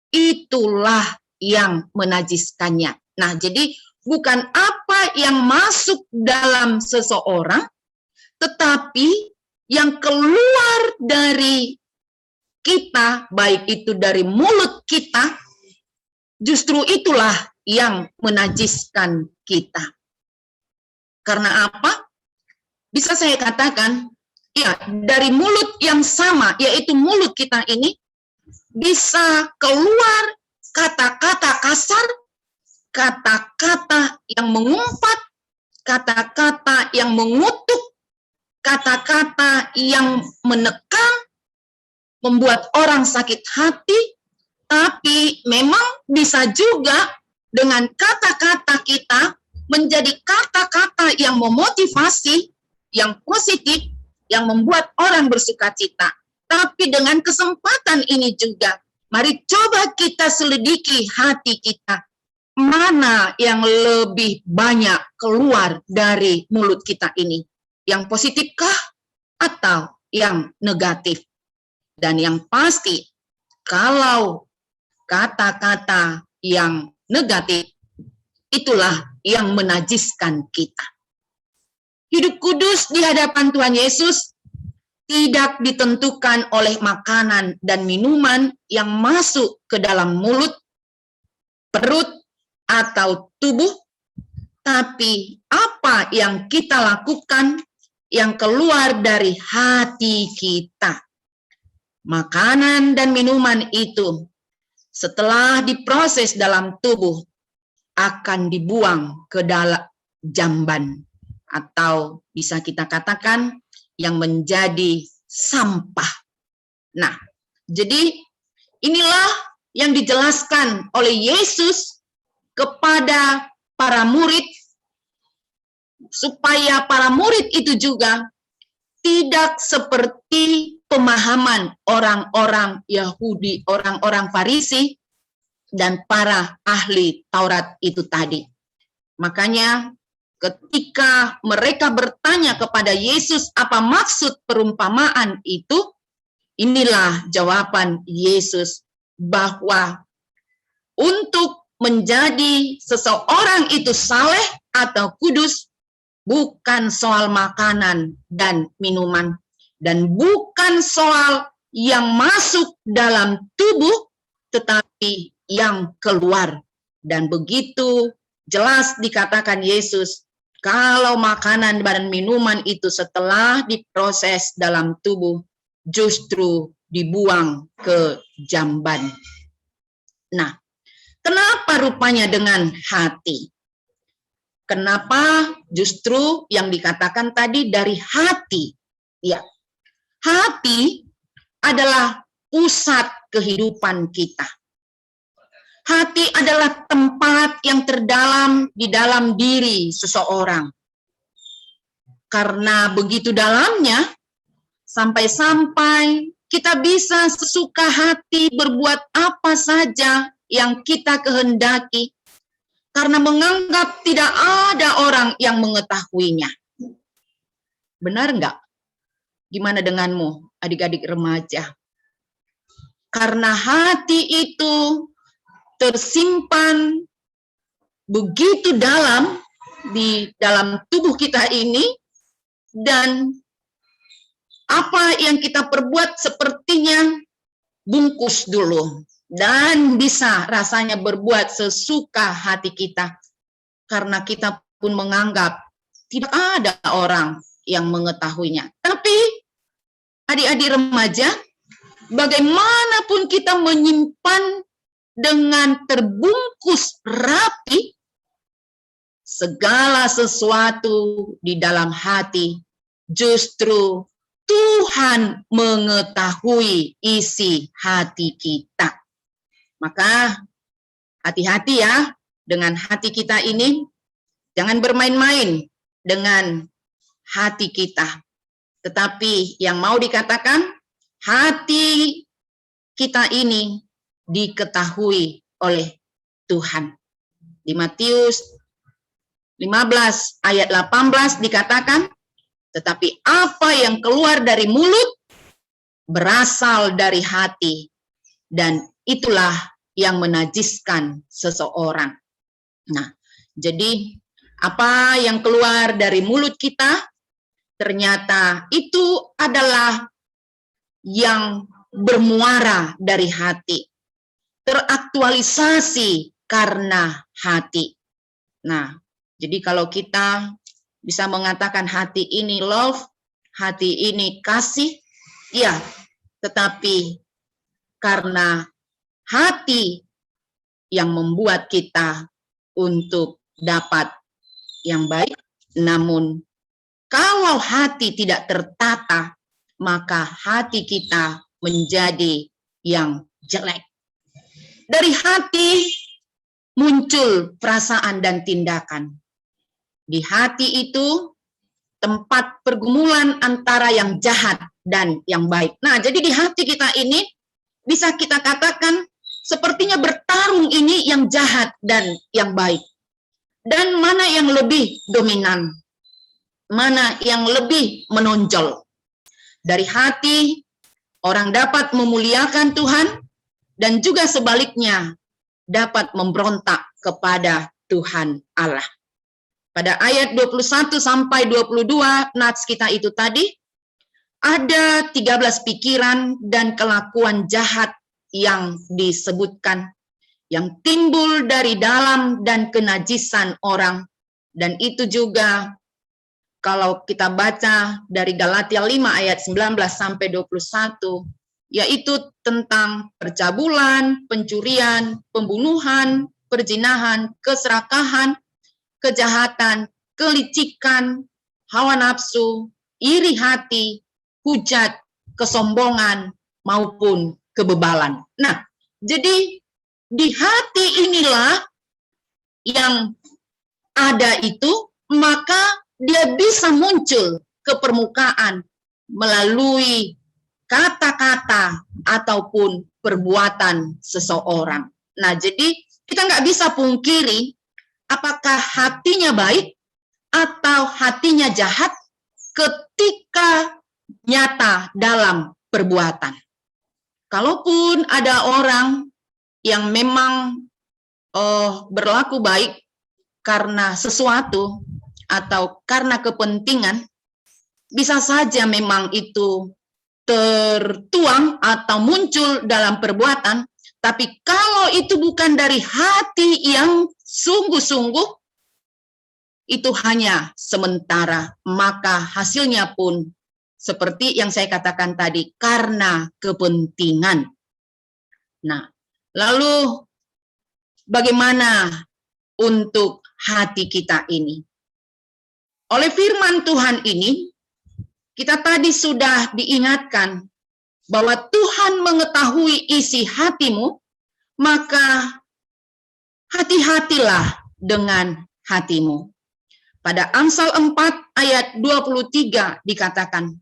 J: itulah yang menajiskannya. Nah, jadi bukan apa yang masuk dalam seseorang, tetapi yang keluar dari kita, baik itu dari mulut kita, justru itulah yang menajiskan kita. Karena apa? Bisa saya katakan, ya, dari mulut yang sama, yaitu mulut kita ini, bisa keluar kata-kata kasar, kata-kata yang mengumpat, kata-kata yang mengutuk, kata-kata yang menekan, membuat orang sakit hati, tapi memang bisa juga dengan kata-kata kita menjadi kata-kata yang memotivasi, yang positif, yang membuat orang bersukacita. Tapi dengan kesempatan ini juga, mari coba kita selidiki hati kita. Mana yang lebih banyak keluar dari mulut kita ini? Yang positifkah atau yang negatif? Dan yang pasti, kalau kata-kata yang negatif, itulah yang menajiskan kita. Hidup kudus di hadapan Tuhan Yesus tidak ditentukan oleh makanan dan minuman yang masuk ke dalam mulut, perut, atau tubuh, tapi apa yang kita lakukan yang keluar dari hati kita. Makanan dan minuman itu setelah diproses dalam tubuh akan dibuang ke dalam jamban, atau bisa kita katakan yang menjadi sampah. Nah, jadi inilah yang dijelaskan oleh Yesus kepada para murid supaya para murid itu juga tidak seperti pemahaman orang-orang Yahudi, orang-orang Farisi, dan para ahli Taurat itu tadi. Makanya ketika mereka bertanya kepada Yesus apa maksud perumpamaan itu, inilah jawaban Yesus bahwa untuk menjadi seseorang itu saleh atau kudus bukan soal makanan dan minuman, dan bukan soal yang masuk dalam tubuh, tetapi yang keluar. Dan begitu jelas dikatakan Yesus, kalau makanan dan minuman itu setelah diproses dalam tubuh, justru dibuang ke jamban. Nah, kenapa rupanya dengan hati? Kenapa justru yang dikatakan tadi dari hati? Ya, hati adalah pusat kehidupan kita. Hati adalah tempat yang terdalam di dalam diri seseorang. Karena begitu dalamnya, sampai-sampai kita bisa sesuka hati berbuat apa saja yang kita kehendaki, karena menganggap tidak ada orang yang mengetahuinya. Benar enggak? Gimana denganmu, adik-adik remaja? Karena hati itu tersimpan begitu dalam di dalam tubuh kita ini, dan apa yang kita perbuat sepertinya bungkus dulu, dan bisa rasanya berbuat sesuka hati kita, karena kita pun menganggap tidak ada orang yang mengetahuinya. Tapi adik-adik remaja, bagaimanapun kita menyimpan dengan terbungkus rapi segala sesuatu di dalam hati, justru Tuhan mengetahui isi hati kita. Maka hati-hati ya dengan hati kita ini, jangan bermain-main dengan hati kita. Tetapi yang mau dikatakan, hati kita ini diketahui oleh Tuhan. Di Matius 15 ayat 18 dikatakan, tetapi apa yang keluar dari mulut berasal dari hati, dan itulah yang menajiskan seseorang. Nah, jadi apa yang keluar dari mulut kita ternyata itu adalah yang bermuara dari hati, teraktualisasi karena hati. Nah, jadi kalau kita bisa mengatakan hati ini love, hati ini kasih, ya, tetapi karena hati yang membuat kita untuk dapat yang baik, namun kalau hati tidak tertata, maka hati kita menjadi yang jelek. Dari hati muncul perasaan dan tindakan. Di hati itu tempat pergumulan antara yang jahat dan yang baik. Nah, jadi di hati kita ini bisa kita katakan sepertinya bertarung ini yang jahat dan yang baik. Dan mana yang lebih dominan? Mana yang lebih menonjol? Dari hati orang dapat memuliakan Tuhan, dan juga sebaliknya dapat memberontak kepada Tuhan Allah. Pada ayat 21 sampai 22 nats kita itu tadi, ada 13 pikiran dan kelakuan jahat yang disebutkan, yang timbul dari dalam dan kenajisan orang. Dan itu juga kalau kita baca dari Galatia 5 ayat 19 sampai 21, yaitu tentang percabulan, pencurian, pembunuhan, perzinahan, keserakahan, kejahatan, kelicikan, hawa nafsu, iri hati, hujat, kesombongan, maupun kebebalan. Nah, jadi di hati inilah yang ada itu, maka dia bisa muncul ke permukaan melalui kata-kata ataupun perbuatan seseorang. Nah, jadi kita nggak bisa pungkiri apakah hatinya baik atau hatinya jahat ketika nyata dalam perbuatan. Kalaupun ada orang yang memang berlaku baik karena sesuatu atau karena kepentingan, bisa saja memang itu tertuang atau muncul dalam perbuatan, tapi kalau itu bukan dari hati yang sungguh-sungguh, itu hanya sementara, maka hasilnya pun seperti yang saya katakan tadi, karena kepentingan. Nah, lalu bagaimana untuk hati kita ini? Oleh firman Tuhan ini, kita tadi sudah diingatkan bahwa Tuhan mengetahui isi hatimu, maka hati-hatilah dengan hatimu. Pada Amsal 4 ayat 23 dikatakan,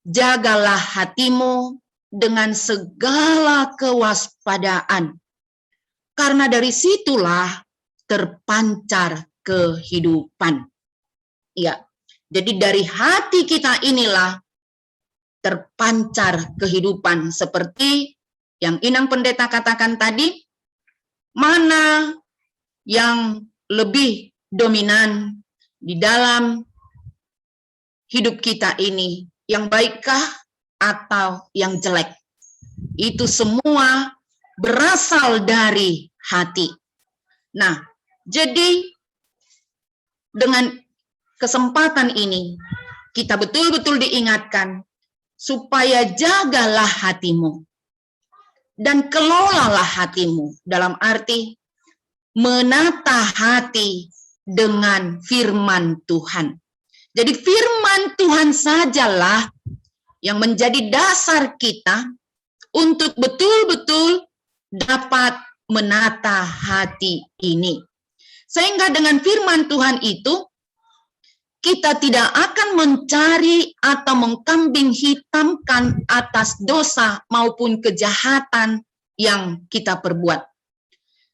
J: jagalah hatimu dengan segala kewaspadaan, karena dari situlah terpancar kehidupan. Ya, jadi dari hati kita inilah terpancar kehidupan, seperti yang Inang Pendeta katakan tadi, mana yang lebih dominan di dalam hidup kita ini, yang baikkah atau yang jelek? Itu semua berasal dari hati. Nah, jadi dengan kesempatan ini, kita betul-betul diingatkan supaya jagalah hatimu dan kelolalah hatimu, dalam arti menata hati dengan firman Tuhan. Jadi firman Tuhan sajalah yang menjadi dasar kita untuk betul-betul dapat menata hati ini. Sehingga dengan firman Tuhan itu, kita tidak akan mencari atau mengkambing hitamkan atas dosa maupun kejahatan yang kita perbuat.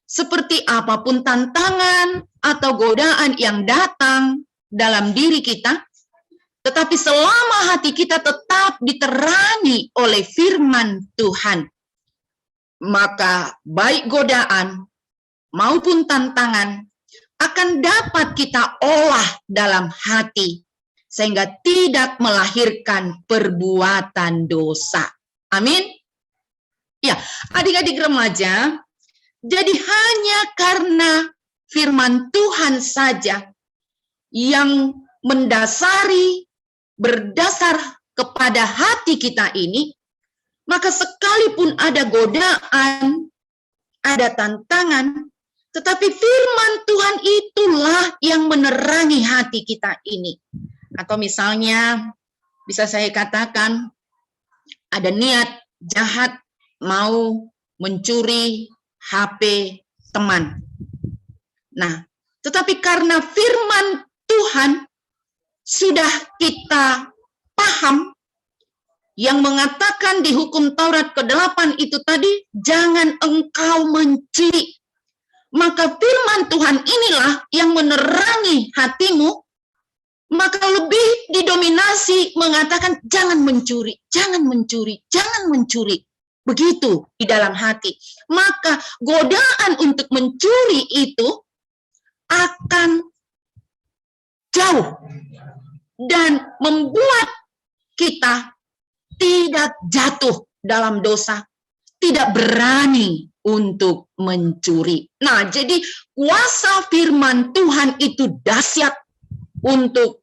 J: Seperti apapun tantangan atau godaan yang datang dalam diri kita, tetapi selama hati kita tetap diterangi oleh firman Tuhan, maka baik godaan maupun tantangan akan dapat kita olah dalam hati, sehingga tidak melahirkan perbuatan dosa. Amin. Ya, adik-adik remaja, jadi hanya karena firman Tuhan saja yang mendasari, berdasar kepada hati kita ini, maka sekalipun ada godaan, ada tantangan, tetapi firman Tuhan itulah yang menerangi hati kita ini. Atau misalnya, bisa saya katakan, ada niat jahat mau mencuri HP teman. Nah, tetapi karena firman Tuhan sudah kita paham, yang mengatakan di hukum Taurat ke-8 itu tadi, jangan engkau mencuri. Maka firman Tuhan inilah yang menerangi hatimu, maka lebih didominasi mengatakan jangan mencuri, jangan mencuri, jangan mencuri. Begitu di dalam hati. Maka godaan untuk mencuri itu akan jauh dan membuat kita tidak jatuh dalam dosa, tidak berani untuk mencuri. Nah, jadi kuasa firman Tuhan itu dahsyat untuk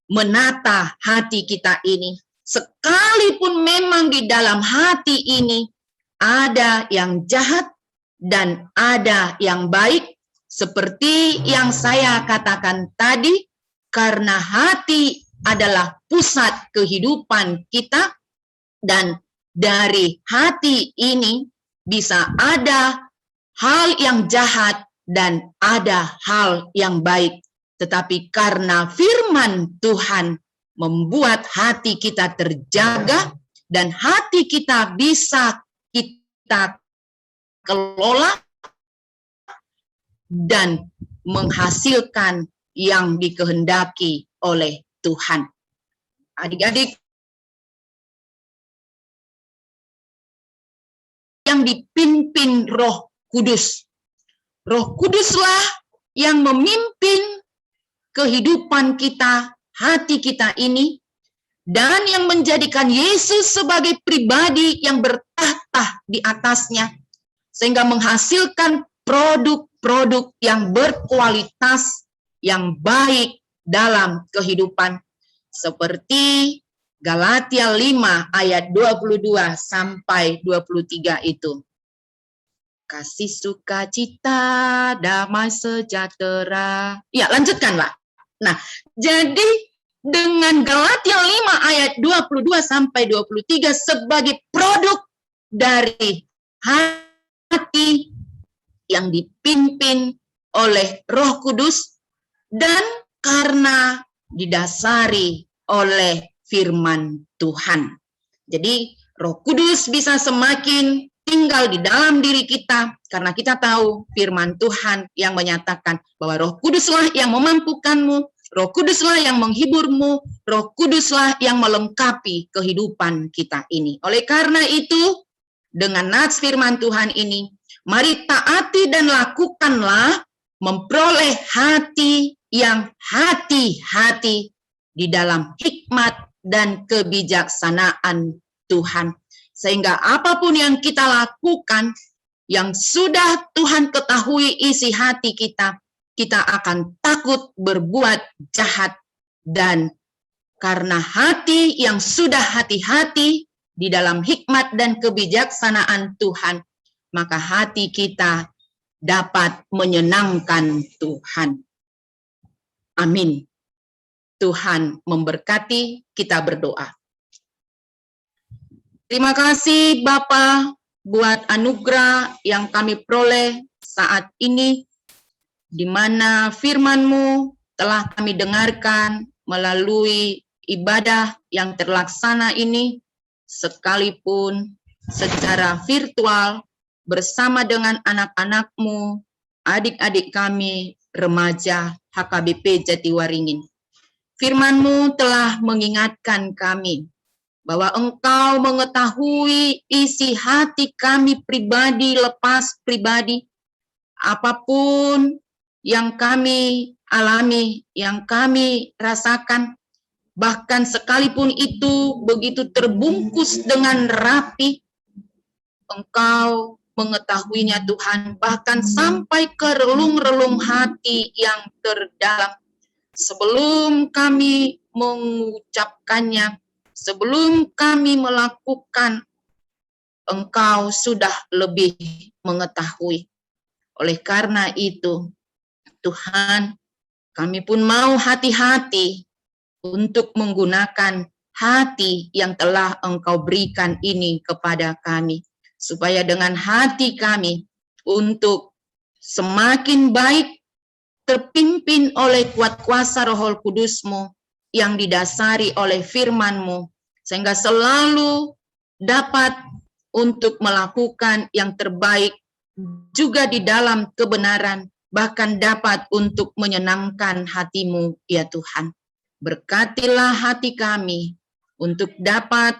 J: menata hati kita ini. Sekalipun memang di dalam hati ini ada yang jahat dan ada yang baik, seperti yang saya katakan tadi, karena hati adalah pusat kehidupan kita, dan dari hati ini bisa ada hal yang jahat dan ada hal yang baik. tetapi karena firman Tuhan membuat hati kita terjaga dan hati kita bisa kita kelola dan menghasilkan yang dikehendaki oleh Tuhan. Adik-adik yang dipimpin Roh Kudus. Roh Kuduslah yang memimpin kehidupan kita, hati kita ini, dan yang menjadikan Yesus sebagai pribadi yang bertahta di atasnya, sehingga menghasilkan produk-produk yang berkualitas, yang baik dalam kehidupan. Seperti Galatia 5 ayat 22 sampai 23 itu. Kasih sukacita, damai sejahtera. Ya, lanjutkanlah. Nah, jadi dengan Galatia 5 ayat 22 sampai 23 sebagai produk dari hati yang dipimpin oleh Roh Kudus dan karena didasari oleh firman Tuhan. Jadi Roh Kudus bisa semakin tinggal di dalam diri kita karena kita tahu firman Tuhan yang menyatakan bahwa Roh Kuduslah yang memampukanmu, Roh Kuduslah yang menghiburmu, Roh Kuduslah yang melengkapi kehidupan kita ini. Oleh karena itu, dengan nats firman Tuhan ini, mari taati dan lakukanlah memperoleh hati yang hati-hati di dalam hikmat dan kebijaksanaan Tuhan. Sehingga apapun yang kita lakukan, yang sudah Tuhan ketahui isi hati kita, kita akan takut berbuat jahat. Dan karena hati yang sudah hati-hati di dalam hikmat dan kebijaksanaan Tuhan, maka hati kita dapat menyenangkan Tuhan. Amin. Tuhan memberkati, kita berdoa. Terima kasih Bapa buat anugerah yang kami peroleh saat ini, di mana firman-Mu telah kami dengarkan melalui ibadah yang terlaksana ini, sekalipun secara virtual bersama dengan anak-anak-Mu, adik-adik kami, remaja HKBP Jatiwaringin. Firman-Mu telah mengingatkan kami bahwa Engkau mengetahui isi hati kami pribadi lepas pribadi, apapun yang kami alami, yang kami rasakan, bahkan sekalipun itu begitu terbungkus dengan rapi, Engkau mengetahuinya Tuhan, bahkan sampai ke relung-relung hati yang terdalam. Sebelum kami mengucapkannya, sebelum kami melakukan, Engkau sudah lebih mengetahui. Oleh karena itu, Tuhan, kami pun mau hati-hati untuk menggunakan hati yang telah Engkau berikan ini kepada kami. Supaya dengan hati kami untuk semakin baik terpimpin oleh kuat kuasa Roh Kudus-Mu yang didasari oleh firman-Mu, sehingga selalu dapat untuk melakukan yang terbaik juga di dalam kebenaran, bahkan dapat untuk menyenangkan hati-Mu, ya Tuhan. Berkatilah hati kami untuk dapat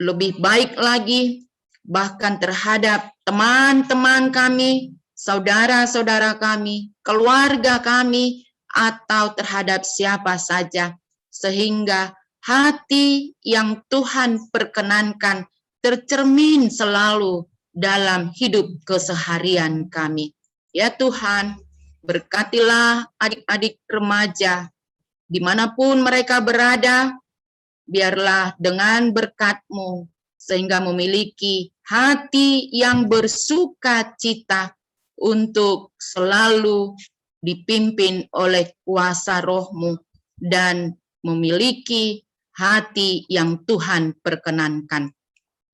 J: lebih baik lagi, bahkan terhadap teman-teman kami, saudara-saudara kami, keluarga kami, atau terhadap siapa saja, sehingga hati yang Tuhan perkenankan tercermin selalu dalam hidup keseharian kami. Ya Tuhan, berkatilah adik-adik remaja, dimanapun mereka berada, biarlah dengan berkat-Mu, sehingga memiliki hati yang bersuka cita untuk selalu dipimpin oleh kuasa Roh-Mu dan memiliki hati yang Tuhan perkenankan.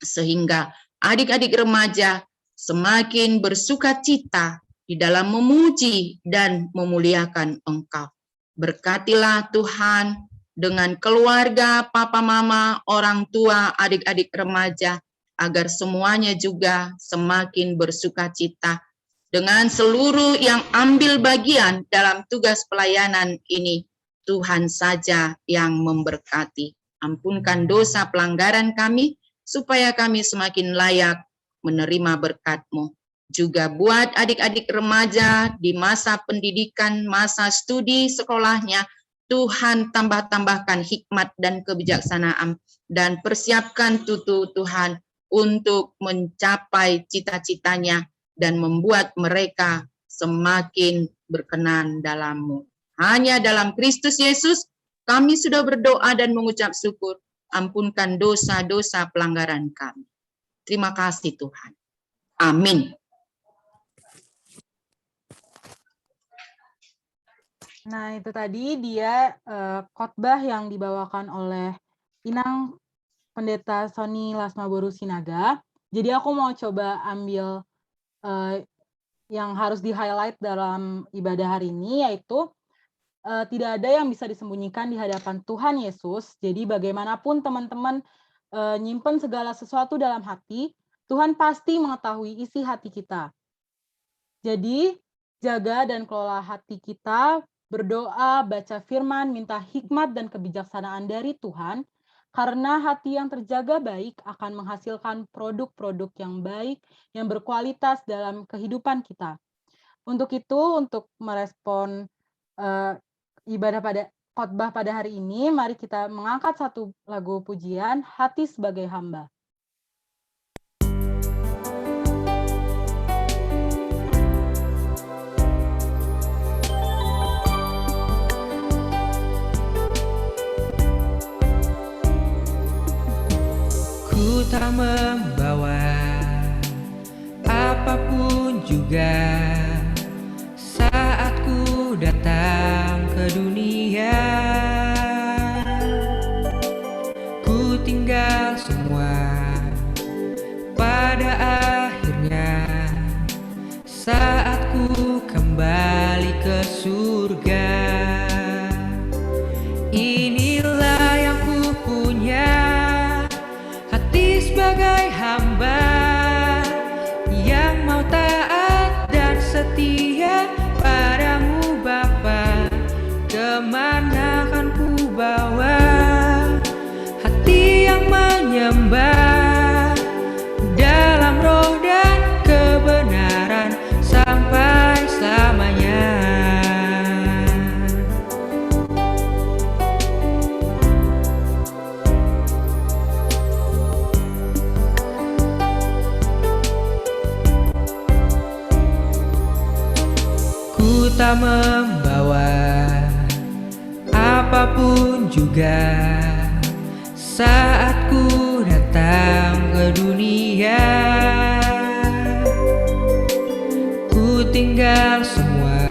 J: Sehingga adik-adik remaja semakin bersuka cita di dalam memuji dan memuliakan Engkau. Berkatilah Tuhan dengan keluarga, papa mama, orang tua, adik-adik remaja, agar semuanya juga semakin bersukacita dengan seluruh yang ambil bagian dalam tugas pelayanan ini. Tuhan saja yang memberkati. Ampunkan dosa pelanggaran kami, supaya kami semakin layak menerima berkat-Mu. Juga buat adik-adik remaja di masa pendidikan, masa studi sekolahnya, Tuhan tambah-tambahkan hikmat dan kebijaksanaan, dan persiapkan Tuhan untuk mencapai cita-citanya dan membuat mereka semakin berkenan dalam-Mu. Hanya dalam Kristus Yesus kami sudah berdoa dan mengucap syukur. Ampunkan dosa-dosa pelanggaran kami. Terima kasih Tuhan. Amin.
A: Nah, itu tadi dia khotbah yang dibawakan oleh Inang Pendeta Sony Lasmaboru Sinaga. Jadi aku mau coba ambil yang harus di-highlight dalam ibadah hari ini, yaitu tidak ada yang bisa disembunyikan di hadapan Tuhan Yesus. Jadi bagaimanapun teman-teman nyimpen segala sesuatu dalam hati, Tuhan pasti mengetahui isi hati kita. Jadi jaga dan kelola hati kita, berdoa, baca firman, minta hikmat dan kebijaksanaan dari Tuhan, karena hati yang terjaga baik akan menghasilkan produk-produk yang baik, yang berkualitas dalam kehidupan kita. Untuk itu, untuk merespon ibadah pada khotbah pada hari ini, mari kita mengangkat satu lagu pujian, Hati Sebagai Hamba.
C: Ku tak membawa apapun juga saat ku datang ke dunia. Ku tinggal semua pada akhirnya saat ku kembali ke surga. Inilah yang ku punya, hati sebagai hamba yang mau taat dan setia padamu Bapa. Kemana kan ku bawa hati yang menyembah dalam roh dan kebenaran sampai selamanya. Ku tak membawa apapun juga saat ku datang ke dunia. Ku tinggal semua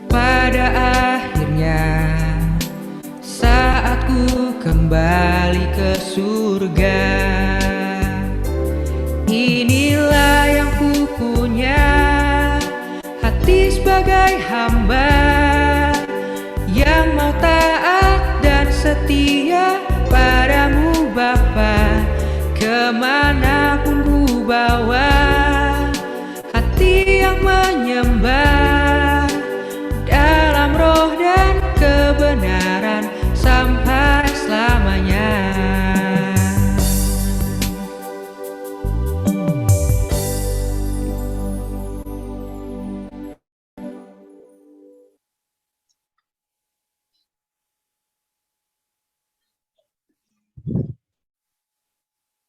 C: pada akhirnya saat ku kembali ke surga. Inilah yang ku punya, hati sebagai hamba yang mau taat dan setia padamu Bapa. Kemanapun ku bawa hati yang menyembah dalam roh dan kebenaran sampai selamanya.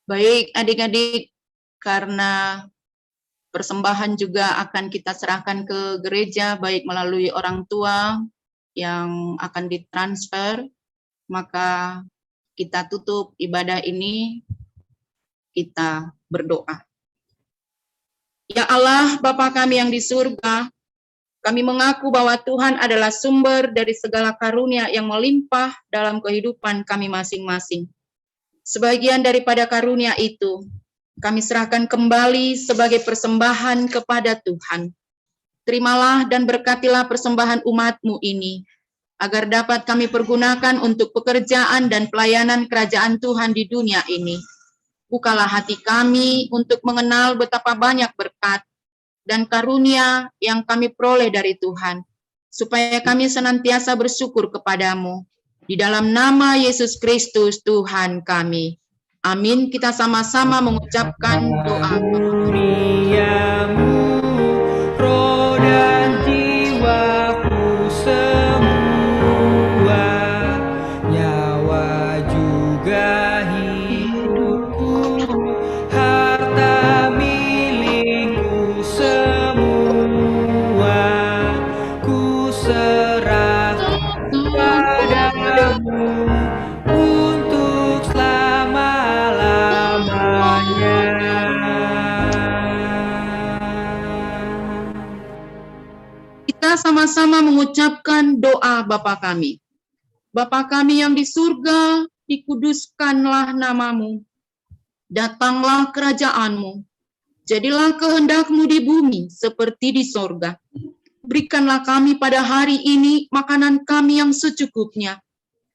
J: Baik adik-adik, karena persembahan juga akan kita serahkan ke gereja, baik melalui orang tua yang akan ditransfer, maka kita tutup ibadah ini, kita berdoa. Ya Allah, Bapa kami yang di surga, kami mengaku bahwa Tuhan adalah sumber dari segala karunia yang melimpah dalam kehidupan kami masing-masing. Sebagian daripada karunia itu kami serahkan kembali sebagai persembahan kepada Tuhan. Terimalah dan berkatilah persembahan umat-Mu ini, agar dapat kami pergunakan untuk pekerjaan dan pelayanan kerajaan Tuhan di dunia ini. Bukalah hati kami untuk mengenal betapa banyak berkat dan karunia yang kami peroleh dari Tuhan, supaya kami senantiasa bersyukur kepadamu. Di dalam nama Yesus Kristus Tuhan kami. Amin. Kita sama-sama mengucapkan doa.
C: Duniamu, roh dan jiwaku semua, nyawa juga hidupku, harta milikku semua, ku serahkan padamu untuk selama-lamanya.
J: Kita sama-sama mengucapkan doa Bapa kami. Bapa kami yang di surga, dikuduskanlah namamu. Datanglah kerajaanmu. Jadilah kehendak-Mu di bumi seperti di sorga. Berikanlah kami pada hari ini makanan kami yang secukupnya.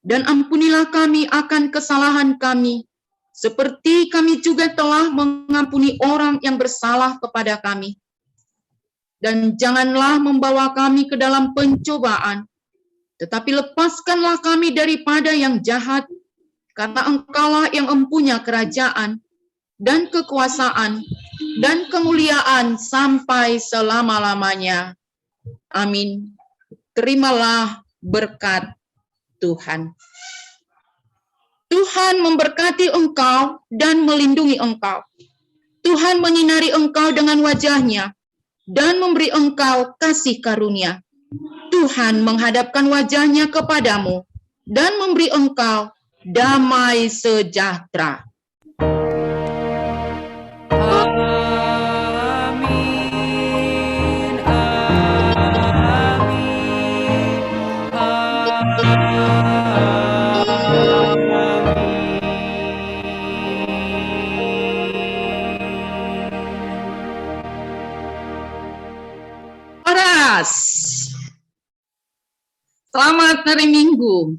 J: Dan ampunilah kami akan kesalahan kami, seperti kami juga telah mengampuni orang yang bersalah kepada kami. Dan janganlah membawa kami ke dalam pencobaan, tetapi lepaskanlah kami daripada yang jahat, karena Engkaulah yang mempunyai kerajaan, dan kekuasaan, dan kemuliaan sampai selama-lamanya. Amin. Terimalah berkat Tuhan. Tuhan memberkati engkau dan melindungi engkau. Tuhan menyinari engkau dengan wajah-Nya dan memberi engkau kasih karunia. Tuhan menghadapkan wajah-Nya kepadamu dan memberi engkau damai sejahtera.
C: Amin, amin,
J: Selamat hari Minggu.